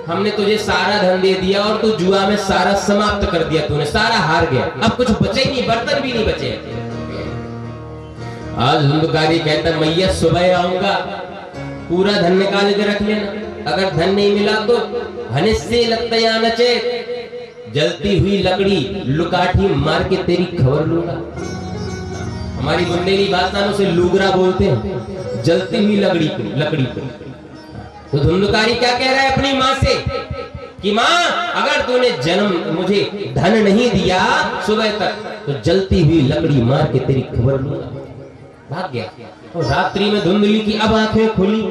हमने तुझे सारा धन दे दिया और तू जुआ में सारा समाप्त कर दिया, तूने सारा हार गया, अब कुछ बचे ही नहीं, बर्तन भी नहीं बचे। आज धुंधकारी कहता, मैया सुबह आऊंगा, पूरा धन निकाल के रख लेना, अगर धन नहीं मिला तो हनिस्से लत्तया नचेत, जलती हुई लकड़ी लुकाठी मार के तेरी खबर लूंगा। हमारी बुंदेली भाषा में उसे लूगरा बोलते हैं, जलती हुई लकड़ी को। तो धुंधकारी क्या कह रहा है अपनी माँ से कि माँ अगर तूने जन्म मुझे धन नहीं दिया सुबह तक तो जलती हुई लकड़ी मार के तेरी खबर लूंगा। भाग गया। और रात्रि में धुंधली की अब आंखें खुली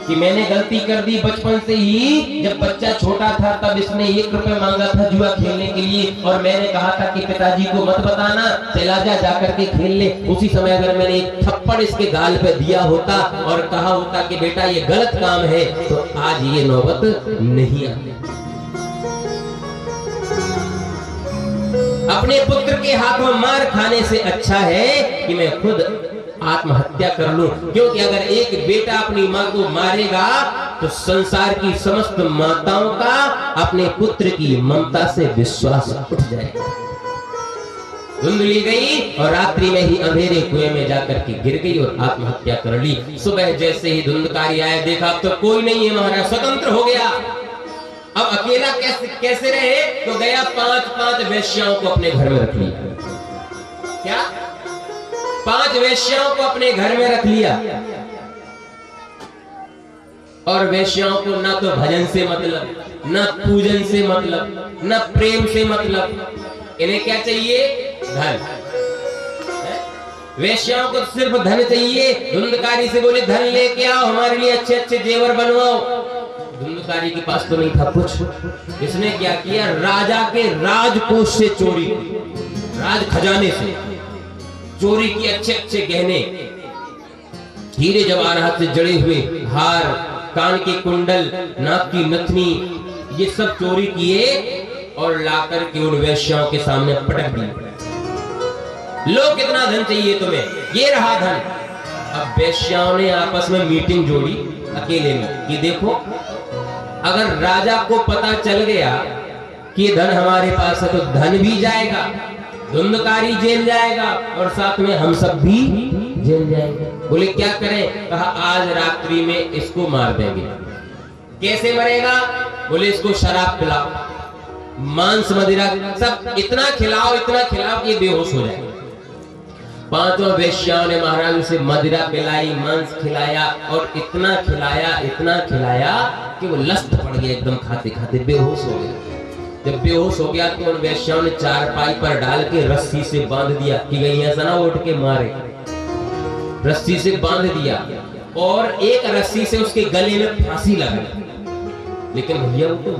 कि मैंने गलती कर दी। बचपन से ही जब बच्चा छोटा था तब इसने 1 रुपए मांगा था जुआ खेलने के लिए और मैंने कहा था कि पिताजी को मत बताना, चला जा जाकर के खेल ले। उसी समय अगर मैंने एक थप्पड़ इसके गाल पे दिया होता और कहा होता कि बेटा ये गलत काम है तो आज ये नौबत नहीं आती। अपने पुत्र के हाथों मार खाने से अच्छा है कि मैं खुद आत्महत्या कर लूं, क्योंकि अगर एक बेटा अपनी मां को मारेगा तो संसार की समस्त माताओं का अपने पुत्र की ममता से विश्वास उठ जाएगा। धुंधली गई और रात्रि में ही अंधेरे कुएं में जाकर के गिर गई और आत्महत्या कर ली। सुबह जैसे ही धुंधकारी आया देखा तो कोई नहीं है, महाराज स्वतंत्र हो गया। अब अकेला कैसे रहे तो गया 5 वेश्याओं को अपने घर में रख लिया। क्या 5 वेश्याओं को अपने घर में रख लिया और वेश्याओं को ना तो भजन से मतलब, ना पूजन से मतलब, ना प्रेम से मतलब, इन्हें क्या चाहिए? धन। वेश्याओं को सिर्फ धन चाहिए। धुंधकारी से बोले धन लेके आओ, हमारे लिए अच्छे अच्छे जेवर बनवाओ। धुंधकारी के पास तो नहीं था कुछ। इसने क्या किया, राजा के राजकोष से चोरी, राज खजाने से चोरी की अच्छे अच्छे गहने, हीरे जवाहरात से जड़े हुए हार, कान के कुंडल, नाक की नथनी, ये सब चोरी किए और लाकर के उन वेश्याओं के सामने पटक दिए। लो कितना धन चाहिए तुम्हें, ये रहा धन। अब वेश्याओं ने आपस में मीटिंग जोड़ी अकेले में कि देखो, अगर राजा को पता चल गया कि धन हमारे पास है तो धन भी जाएगा, धुंधकारी जेल जाएगा और साथ में हम सब भी जेल जाएंगे। बोले क्या करें? कहा आज रात्रि में इसको मार देंगे। कैसे मरेगा? बोले इसको शराब पिलाओ, मांस मदिरा सब इतना खिलाओ कि बेहोश हो जाए। पांचों वेश्याओं ने महाराज उसे मदिरा पिलाई, मांस खिलाया और इतना खिलाया कि वो लस्त पड़ गया, एकदम खाते खाते बेहोश हो गया। जब बेहोश हो गया तो उन वेश्याओं ने चारपाई पर डाल के रस्सी से बांध दिया कि कहीं ऐसा ना उठ के मारे। रस्सी से बांध दिया और एक रस्सी से उसके गले में फांसी लगा। लेकिन भैया वो तो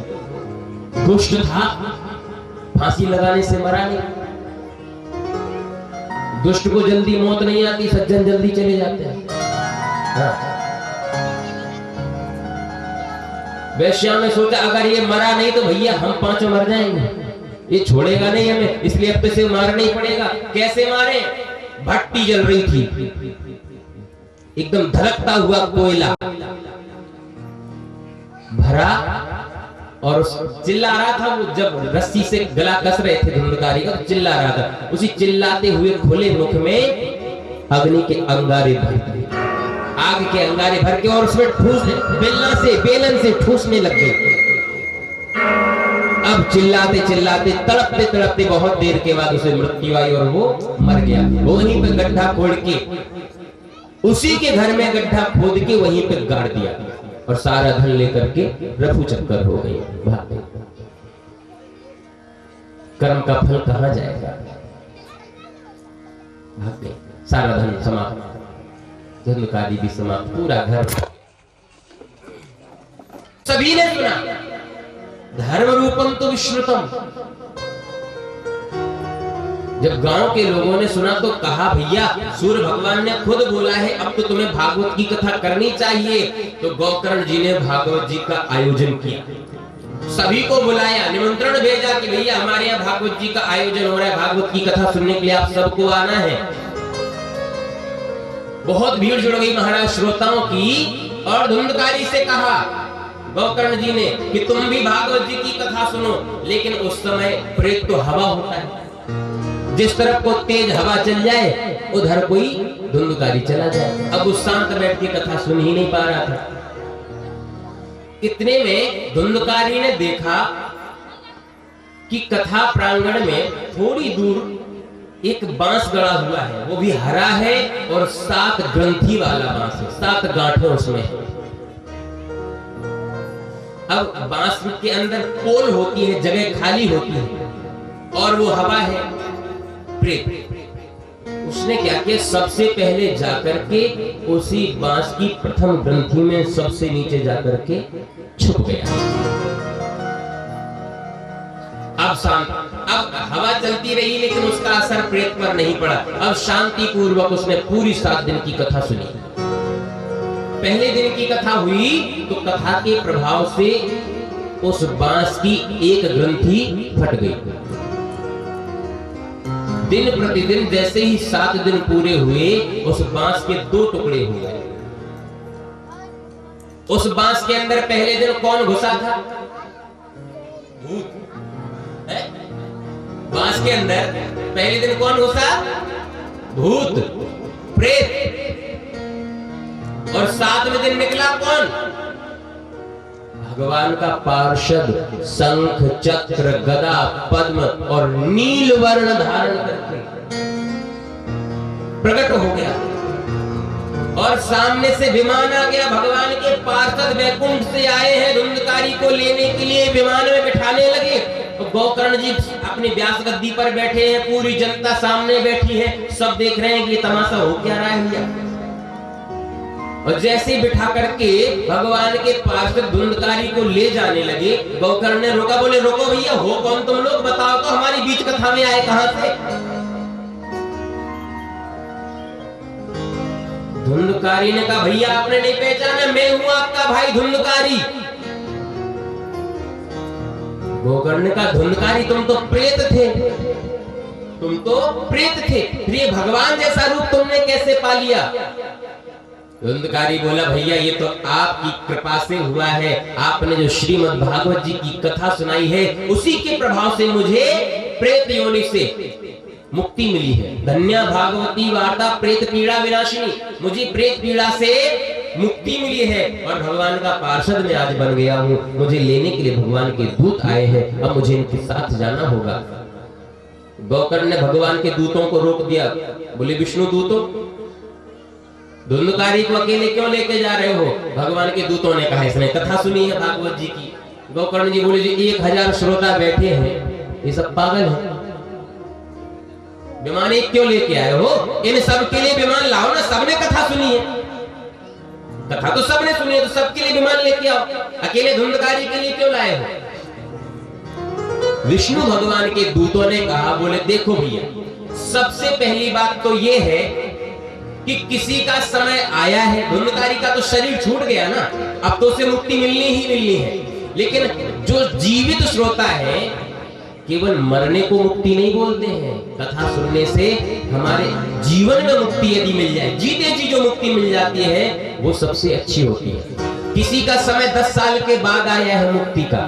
दुष्ट था, फांसी लगाने से मरा नहीं। दुष्ट को जल्दी मौत नहीं आती, सज्जन जल्दी चले जाते हैं। वैश्याओं ने सोचा अगर ये मरा नहीं तो भैया हम पांचों मर जाएंगे, ये छोड़ेगा नहीं हमें, इसलिए अब तो इसे मारना ही पड़ेगा। कैसे मारे? भट्टी जल रही थी, एकदम धड़कता हुआ कोयला भरा और चिल्ला रहा था। वो जब रस्सी से गला कस रहे थे धुंधकारी का, तो चिल्ला रहा था। उसी चिल्लाते हुए खुले मुख में अग्नि के अंगारे भर दिए, आग के अंगारे भर के और उसमें बेलन से ठूसने लग गए। अब चिल्लाते तड़पते बहुत देर के बाद उसे मृत्यु आई और वो मर गया। वहीं पे गड्ढा खोद के, उसी के घर में गड्ढा खोद के वहीं पे गाड़ दिया और सारा धन लेकर के रफू चक्कर हो गई, भाग गई। कर्म का फल कहां जाएगा? भाग गई, सारा धन समाप्त, धुंधकारी भी समाप्त, पूरा घर। सभी ने सुना, धर्म रूपम तो विश्रुतम। जब गांव के लोगों ने सुना तो कहा भैया सूर्य भगवान ने खुद बोला है अब तो तुम्हें भागवत की कथा करनी चाहिए। तो गोकर्ण जी ने भागवत जी का आयोजन किया, सभी को बुलाया, निमंत्रण भेजा कि भैया हमारे यहाँ भागवत जी का आयोजन हो रहा है, भागवत की कथा सुनने के लिए आप सबको आना है। बहुत भीड़ जुड़ गई महाराज श्रोताओं की। और धुंधकारी से कहा गोकर्ण जी ने कि तुम भी भागवत जी की कथा सुनो। लेकिन उस समय प्रेत तो हवा होता है, जिस तरफ को तेज हवा चल जाए उधर कोई धुंधकारी चला जाए। अब उस शांत बैठ के कथा सुन ही नहीं पा रहा था। इतने में धुंधकारी ने देखा कि कथा प्रांगण में थोड़ी दूर एक बांस गड़ा हुआ है, वो भी हरा है और 7 ग्रंथि वाला बांस है, 7 गांठें उसमें है। अब बांस के अंदर पोल होती है, जगह खाली होती है और वो हवा है प्रेत। उसने क्या किया, सबसे पहले जाकर के उसी बांस की प्रथम ग्रंथि में सबसे नीचे जाकर के छुप गया। अब शांत, अब हवा चलती रही लेकिन उसका असर प्रेत पर नहीं पड़ा। अब शांति पूर्वक उसने पूरी 7 दिन की कथा सुनी। पहले दिन की कथा हुई तो कथा के प्रभाव से उस बांस की एक ग्रंथि फट गई। दिन प्रतिदिन जैसे ही 7 दिन पूरे हुए उस बांस के 2 टुकड़े हो गए। उस बांस के अंदर पहले दिन कौन घुसा था? भूत। बांस के अंदर पहले दिन कौन घुसा? भूत, प्रेत। और 7वें दिन निकला कौन? भगवान का पार्षद, शंख चक्र गदा पद्म और नील वर्ण धारण करके प्रकट हो गया। और सामने से विमान आ गया। भगवान के पार्षद वैकुंठ से आए हैं, धुंधकारी को लेने के लिए विमान में बिठाने लगे। तो गोकर्ण जी अपनी व्यास गद्दी पर बैठे हैं, पूरी जनता सामने बैठी है, सब देख रहे हैं कि ये तमाशा हो क्या रहा है। और जैसे बिठा करके भगवान के पास धुंधकारी को ले जाने लगे, गोकर्ण ने रोका, बोले रोको भैया, हो कौन तुम लोग, बताओ तो हमारी बीच कथा में आए कहां से। धुंधकारी ने कहा भैया आपने नहीं पहचाना, मैं हूं आपका भाई धुंधकारी। गोकर्ण ने कहा धुंधकारी तुम तो प्रेत थे, तुम तो प्रेत थे, फिर ये भगवान जैसा रूप तुमने कैसे पा लिया। धुंधकारी बोला भैया ये तो आपकी कृपा से हुआ है, आपने जो श्रीमद् भागवत जी की कथा सुनाई है उसी के प्रभाव से मुझे प्रेत योनि से मुक्ति मिली है। धन्या भागवती वार्ता प्रेत पीड़ा विनाशिनी, मुझे प्रेत पीड़ा से मुक्ति मिली है और भगवान का पार्षद मैं आज बन गया हूँ। मुझे लेने के लिए भगवान के दूत आए हैं, अब मुझे इनके साथ जाना होगा। गोकर्ण ने भगवान के दूतों को रोक दिया, बोले विष्णु दूतों, धुंधकारी को अकेले क्यों लेके जा रहे हो। भगवान के दूतों ने कहा इसने कथा सुनी है भागवत जी की। गोकर्ण जी बोले जी 1000 श्रोता बैठे हैं, ये सब पागल हैं, विमान एक क्यों लेके आए हो, इन सब के लिए विमान लाओ ना, सबने कथा सुनी है, कथा तो सबने सुनी है, तो सबके लिए विमान लेके आओ, अकेले धुंधकारी के लिए क्यों लाए हो। विष्णु भगवान के दूतों ने कहा, बोले देखो भैया, सबसे पहली बात तो ये है कि किसी का समय आया है, धुंधकारी का तो शरीर छूट गया ना, अब तो उसे मुक्ति मिलनी ही मिलनी है। लेकिन जो जीवित श्रोता है केवल मरने को मुक्ति नहीं बोलते हैं, कथा सुनने से हमारे जीवन में मुक्ति यदि मिल जाए, जीते जी जो मुक्ति मिल जाती है वो सबसे अच्छी होती है। किसी का समय 10 साल के बाद आया है मुक्ति का,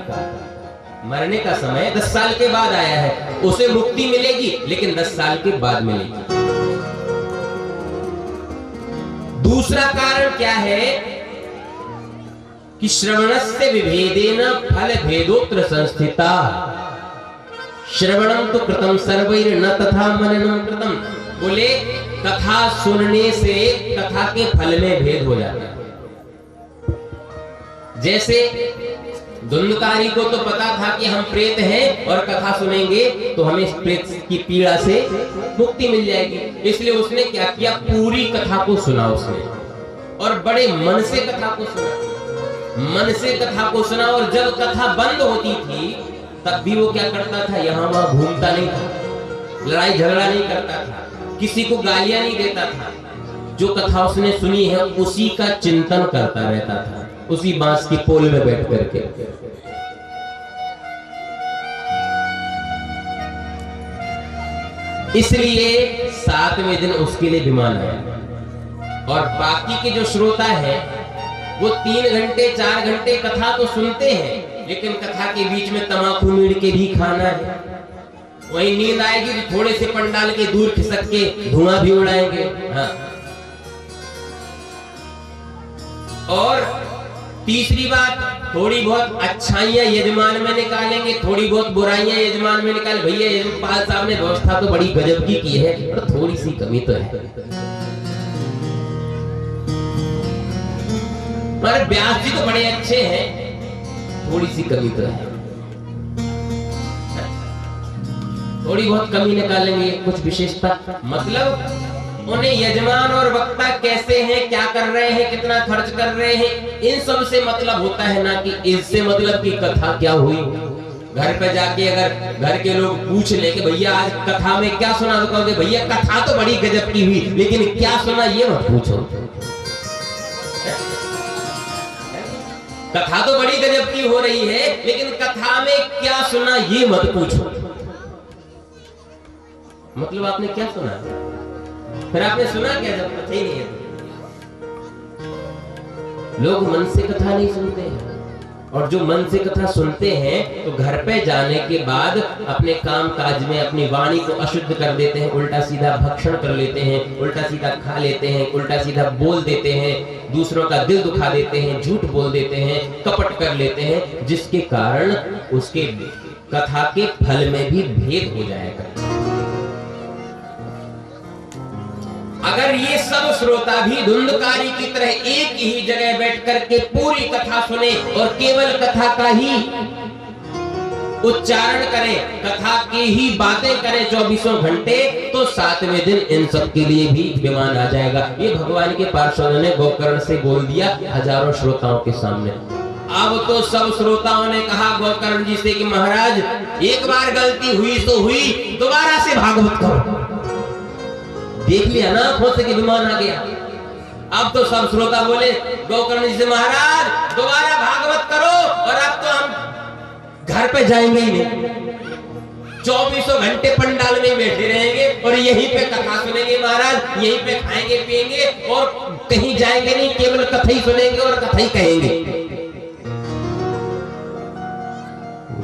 मरने का समय 10 साल के बाद आया है, उसे मुक्ति मिलेगी लेकिन 10 साल के बाद मिलेगी। दूसरा कारण क्या है कि श्रवणस्य विभेदेन फल भेदोत्र संस्थिता, श्रवणम तो कृतम सर्वैर न तथा मननम कृतम। बोले कथा सुनने से कथा के फल में भेद हो जाता है। जैसे धुंधकारी को तो पता था कि हम प्रेत हैं और कथा सुनेंगे तो हमें प्रेत की पीड़ा से मुक्ति मिल जाएगी, इसलिए उसने क्या किया, पूरी कथा को सुना उसने, और बड़े मन से कथा को सुना, मन से कथा को सुना। और जब कथा बंद होती थी तब भी वो क्या करता था, यहाँ वहां घूमता नहीं था, लड़ाई झगड़ा नहीं करता था, किसी को गालियां नहीं देता था, जो कथा उसने सुनी है उसी का चिंतन करता रहता था, उसी बांस की पोल में बैठ करके। इसलिए 7वें दिन उसके लिए विमान आया। और बाकी के जो श्रोता है वो 3 घंटे 4 घंटे कथा तो सुनते हैं, लेकिन कथा के बीच में तमाकू मीड़ के भी खाना है, वही नींद आएगी तो थोड़े से पंडाल के दूर खिसक के धुआं भी उड़ाएंगे। हाँ। और तीसरी बात, थोड़ी बहुत अच्छाइयां यजमान में निकालेंगे, थोड़ी बहुत बुराइयां यजमान में निकाल। भैया यजमान साहब ने व्यवस्था तो बड़ी गजब की है, पर थोड़ी सी कमी तो है। हमारे व्यास जी तो बड़े अच्छे हैं, थोड़ी सी कमी तो है, थोड़ी बहुत कमी निकालेंगे, कुछ विशेषता। मतलब उन्हें यजमान और वक्ता कैसे हैं, क्या कर रहे हैं, कितना खर्च कर रहे हैं, इन सब से मतलब होता है ना, कि इससे मतलब कि कथा क्या हुई। घर पे जाके अगर घर के लोग पूछ ले कि भैया आज कथा में क्या सुना, तो कहोगे भैया कथा तो बड़ी गजब की हुई, लेकिन क्या सुना ये मत पूछो। कथा तो बड़ी गजब की हो रही है, लेकिन कथा में क्या सुना ये मत पूछो। मतलब आपने क्या सुना, फिर आपने सुना क्या जब पता ही नहीं है। लोग मन से कथा नहीं सुनते हैं, और जो मन से कथा सुनते हैं तो घर पे जाने के बाद अपने काम काज में अपनी वाणी को अशुद्ध कर देते हैं, उल्टा सीधा भक्षण कर लेते हैं, उल्टा सीधा खा लेते हैं, उल्टा सीधा बोल देते हैं, दूसरों का दिल दुखा देते हैं, झूठ बोल देते हैं, कपट कर लेते हैं, जिसके कारण उसके कथा के फल में भी भेद हो जाएगा। अगर ये सब श्रोता भी धुंधकारी की तरह एक ही जगह बैठ करके पूरी कथा सुने और केवल कथा का ही उच्चारण करें, कथा की ही बातें करें 24 घंटे, तो 7वें दिन इन सब के लिए भी विमान आ जाएगा। ये भगवान के पार्षदों ने गोकर्ण से बोल दिया हजारों श्रोताओं के सामने। अब तो सब श्रोताओं ने कहा गोकर्ण जी से कि महाराज एक बार गलती हुई तो हुई, दोबारा से भागवत करो। देख लिया ना आंखों से कि विमान आ गया। अब तो सब श्रोता बोले गोकर्ण जी से महाराज दोबारा भागवत करो, और अब तो हम घर पे जाएंगे ही नहीं, 24 घंटे पंडाल में बैठे रहेंगे और यहीं पे कथा सुनेंगे महाराज, यहीं पे खाएंगे पिएंगे और कहीं जाएंगे नहीं, केवल कथा ही सुनेंगे और कथा ही कहेंगे।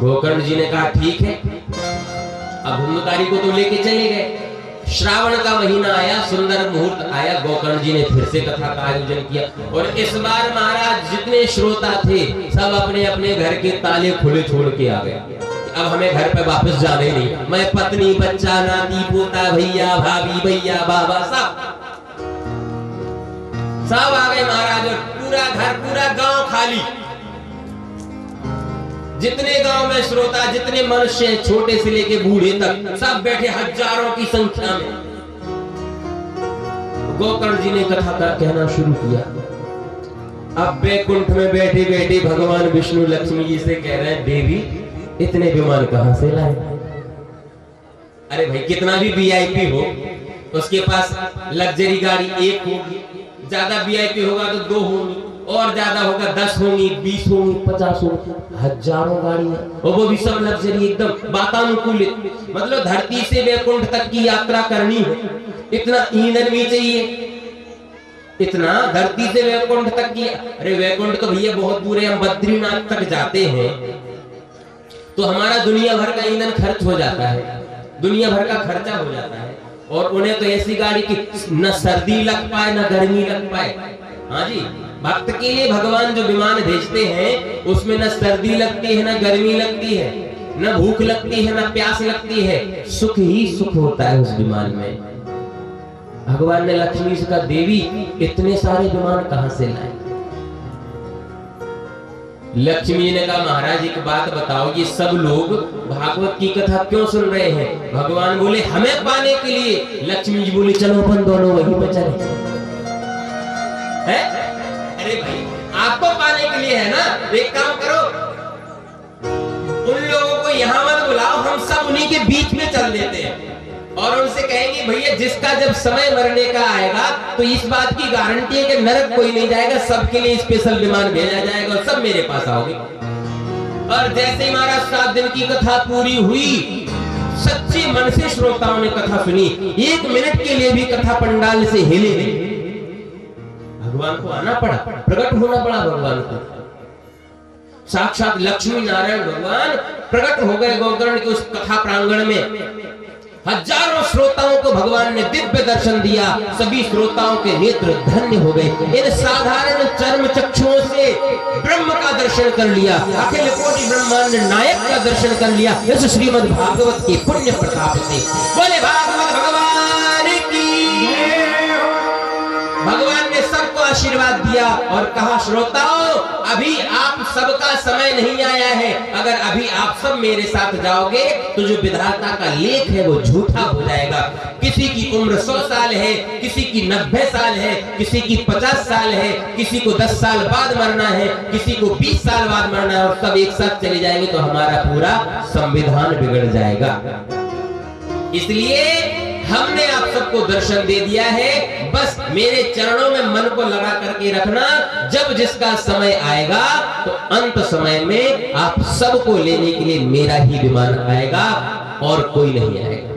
गोकर्ण जी ने कहा ठीक है। अब धुंधकारी को तो लेके चले गए। श्रावण का महीना आया, सुंदर मुहूर्त आया, गोकर्ण जी ने फिर से कथा का आयोजन किया। और इस बार महाराज जितने श्रोता थे सब अपने अपने घर के ताले खुले छोड़ के आ गए। अब हमें घर पे वापस जाना ही नहीं, मैं पत्नी बच्चा नाती पोता भैया भाभी भैया बाबा सब आ गए महाराज। और पूरा घर पूरा गांव खाली, जितने गांव में श्रोता जितने मनुष्य छोटे से लेके बूढ़े तक सब बैठे हजारों की संख्या में। गोकर्ण जी ने कथा का कहना शुरू किया। अब वैकुंठ में बैठे बैठे भगवान विष्णु लक्ष्मी जी से कह रहे हैं देवी इतने विमान कहां से लाए? अरे भाई कितना भी वीआईपी हो उसके पास लग्जरी गाड़ी एक होगी, ज्यादा वीआईपी होगा तो 2 होंगी, और ज्यादा होगा 10 होंगी 20 होंगी 50 होंगी, हजारों गाड़ियां, और वो भी सब लग्जरी एकदम वातानुकूलित। मतलब धरती से वैकुंठ तक की यात्रा करनी है, इतना ईंधन भी चाहिए, इतना धरती से वैकुंठ तक की। अरे वैकुंठ तो भैया बहुत दूर है, हम बद्रीनाथ तक जाते हैं तो हमारा दुनिया भर का ईंधन खर्च हो जाता है, दुनिया भर का खर्चा हो जाता है। और उन्हें तो ऐसी गाड़ी की न सर्दी लग पाए न गर्मी लग पाए। हाँ जी, भक्त के लिए भगवान जो विमान भेजते हैं उसमें न सर्दी लगती है न गर्मी लगती है, न भूख लगती है न प्यास लगती है, सुख ही सुख होता है उस विमान में। भगवान ने लक्ष्मी से कहा देवी इतने सारे विमान कहां से लाए? लक्ष्मी ने कहा महाराज एक बात बताओ, ये सब लोग भागवत की कथा क्यों सुन रहे हैं? भगवान बोले हमें पाने के लिए। लक्ष्मी जी बोली चलो अपन दोनों वहीं पे चले। अरे भाई आपको पाने के लिए है ना, एक काम करो उन लोगों को यहाँ मत बुलाओ, हम सब उन्हीं के बीच में चल देते हैं और उनसे कहेंगे भैया जिसका जब समय मरने का आएगा तो इस बात की गारंटी है कि नरक कोई नहीं जाएगा, सबके लिए स्पेशल विमान भेजा जाएगा और सब मेरे पास आओगे। और जैसे ही महाराज 7 दिन की कथा पूरी हुई, सच्चे मन से श्रोताओं ने कथा सुनी, 1 मिनट के लिए भी कथा पंडाल से हिले नहीं। भगवान को आना पड़ा, प्रकट होना पड़ा भगवान को। साक्षात लक्ष्मी नारायण भगवान प्रकट हो गए गोकर्ण के उस कथा प्रांगण में। हजारों श्रोताओं को भगवान ने दिव्य दर्शन दिया, सभी श्रोताओं के नेत्र धन्य हो गए। इन साधारण चर्म चक्षुओं से ब्रह्म का दर्शन कर लिया, अखिल कोटि ब्रह्मांड नायक का दर्शन कर लिया इस श्रीमद् भागवत के पुण्य प्रताप से। बोले भागवत भगवान की। भगवान ने सबको आशीर्वाद दिया और कहा श्रोताओं अभी आप सबका समय नहीं आया है, अगर अभी आप सब मेरे साथ जाओगे तो जो विधाता का लेख है वो झूठा हो जाएगा। किसी की उम्र 100 साल है, किसी की 90 साल है, किसी की 50 साल है, किसी को 10 साल बाद मरना है, किसी को 20 साल बाद मरना है, और सब एक साथ चले जाएंगे तो हमारा पूरा संविधान बिगड़ जाएगा। इसलिए हमने आप सबको दर्शन दे दिया है, बस मेरे चरणों में मन को लगा करके रखना, जब जिसका समय आएगा तो अंत समय में आप सबको लेने के लिए मेरा ही विमान आएगा और कोई नहीं आएगा।